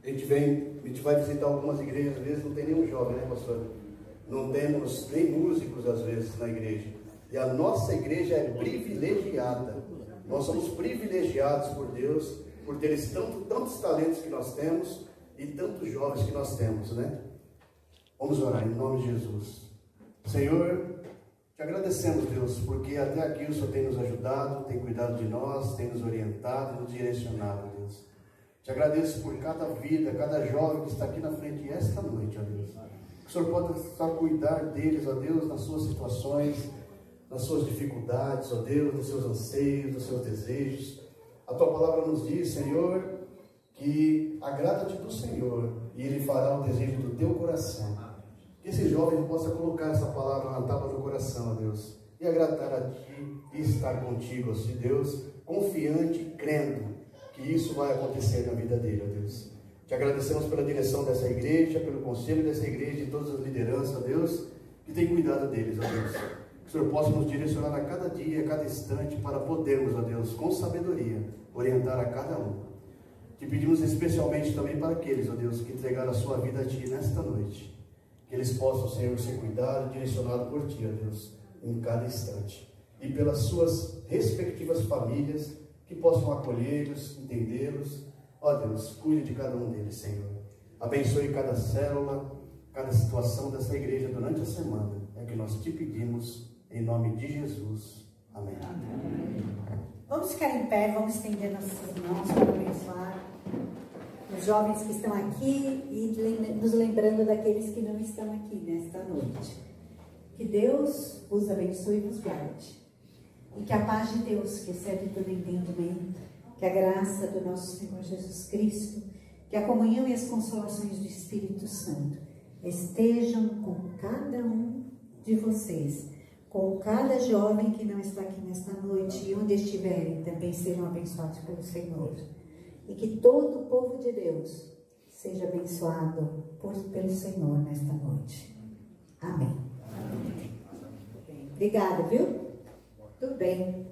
a gente vai visitar algumas igrejas, às vezes não tem nenhum jovem, né, pastor? Não temos nem músicos, às vezes, na igreja. E a nossa igreja é privilegiada. Nós somos privilegiados por Deus, por ter tantos talentos que nós temos e tantos jovens que nós temos, né? Vamos orar em nome de Jesus. Senhor, te agradecemos, Deus, porque até aqui o Senhor tem nos ajudado, tem cuidado de nós, tem nos orientado, nos direcionado, Deus. Te agradeço por cada vida, cada jovem que está aqui na frente esta noite, ó Deus. Que o Senhor possa cuidar deles, ó Deus, nas suas situações, nas suas dificuldades, ó Deus, nos seus anseios, nos seus desejos. A Tua palavra nos diz, Senhor, que agrada-te do Senhor e Ele fará o desejo do teu coração. Que esse jovem possa colocar essa palavra na tábua do coração, ó Deus, e agradar a Ti e estar contigo, ó Deus, confiante e crendo que isso vai acontecer na vida dele, ó Deus. Te agradecemos pela direção dessa igreja, pelo conselho dessa igreja e todas as lideranças, ó Deus, que tem cuidado deles, ó Deus. Que o Senhor possa nos direcionar a cada dia, a cada instante, para podermos, ó Deus, com sabedoria, orientar a cada um. Te pedimos especialmente também para aqueles, ó Deus, que entregaram a sua vida a Ti nesta noite. Que eles possam, Senhor, ser cuidados e direcionados por Ti, ó Deus, em cada instante. E pelas suas respectivas famílias, que possam acolhê-los, entendê-los. Ó Deus, cuide de cada um deles, Senhor. Abençoe cada célula, cada situação dessa igreja durante a semana. É o que nós Te pedimos, em nome de Jesus. Amém. Amém. Vamos ficar em pé, vamos estender nossas mãos para abençoar os jovens que estão aqui e nos lembrando daqueles que não estão aqui nesta noite. Que Deus vos abençoe e vos guarde. E que a paz de Deus, que excede todo entendimento, que a graça do nosso Senhor Jesus Cristo, que a comunhão e as consolações do Espírito Santo estejam com cada um de vocês, com cada jovem que não está aqui nesta noite, e onde estiverem também sejam abençoados pelo Senhor. E que todo o povo de Deus seja abençoado pelo Senhor nesta noite. Amém. Amém. Obrigada, viu? Tudo bem.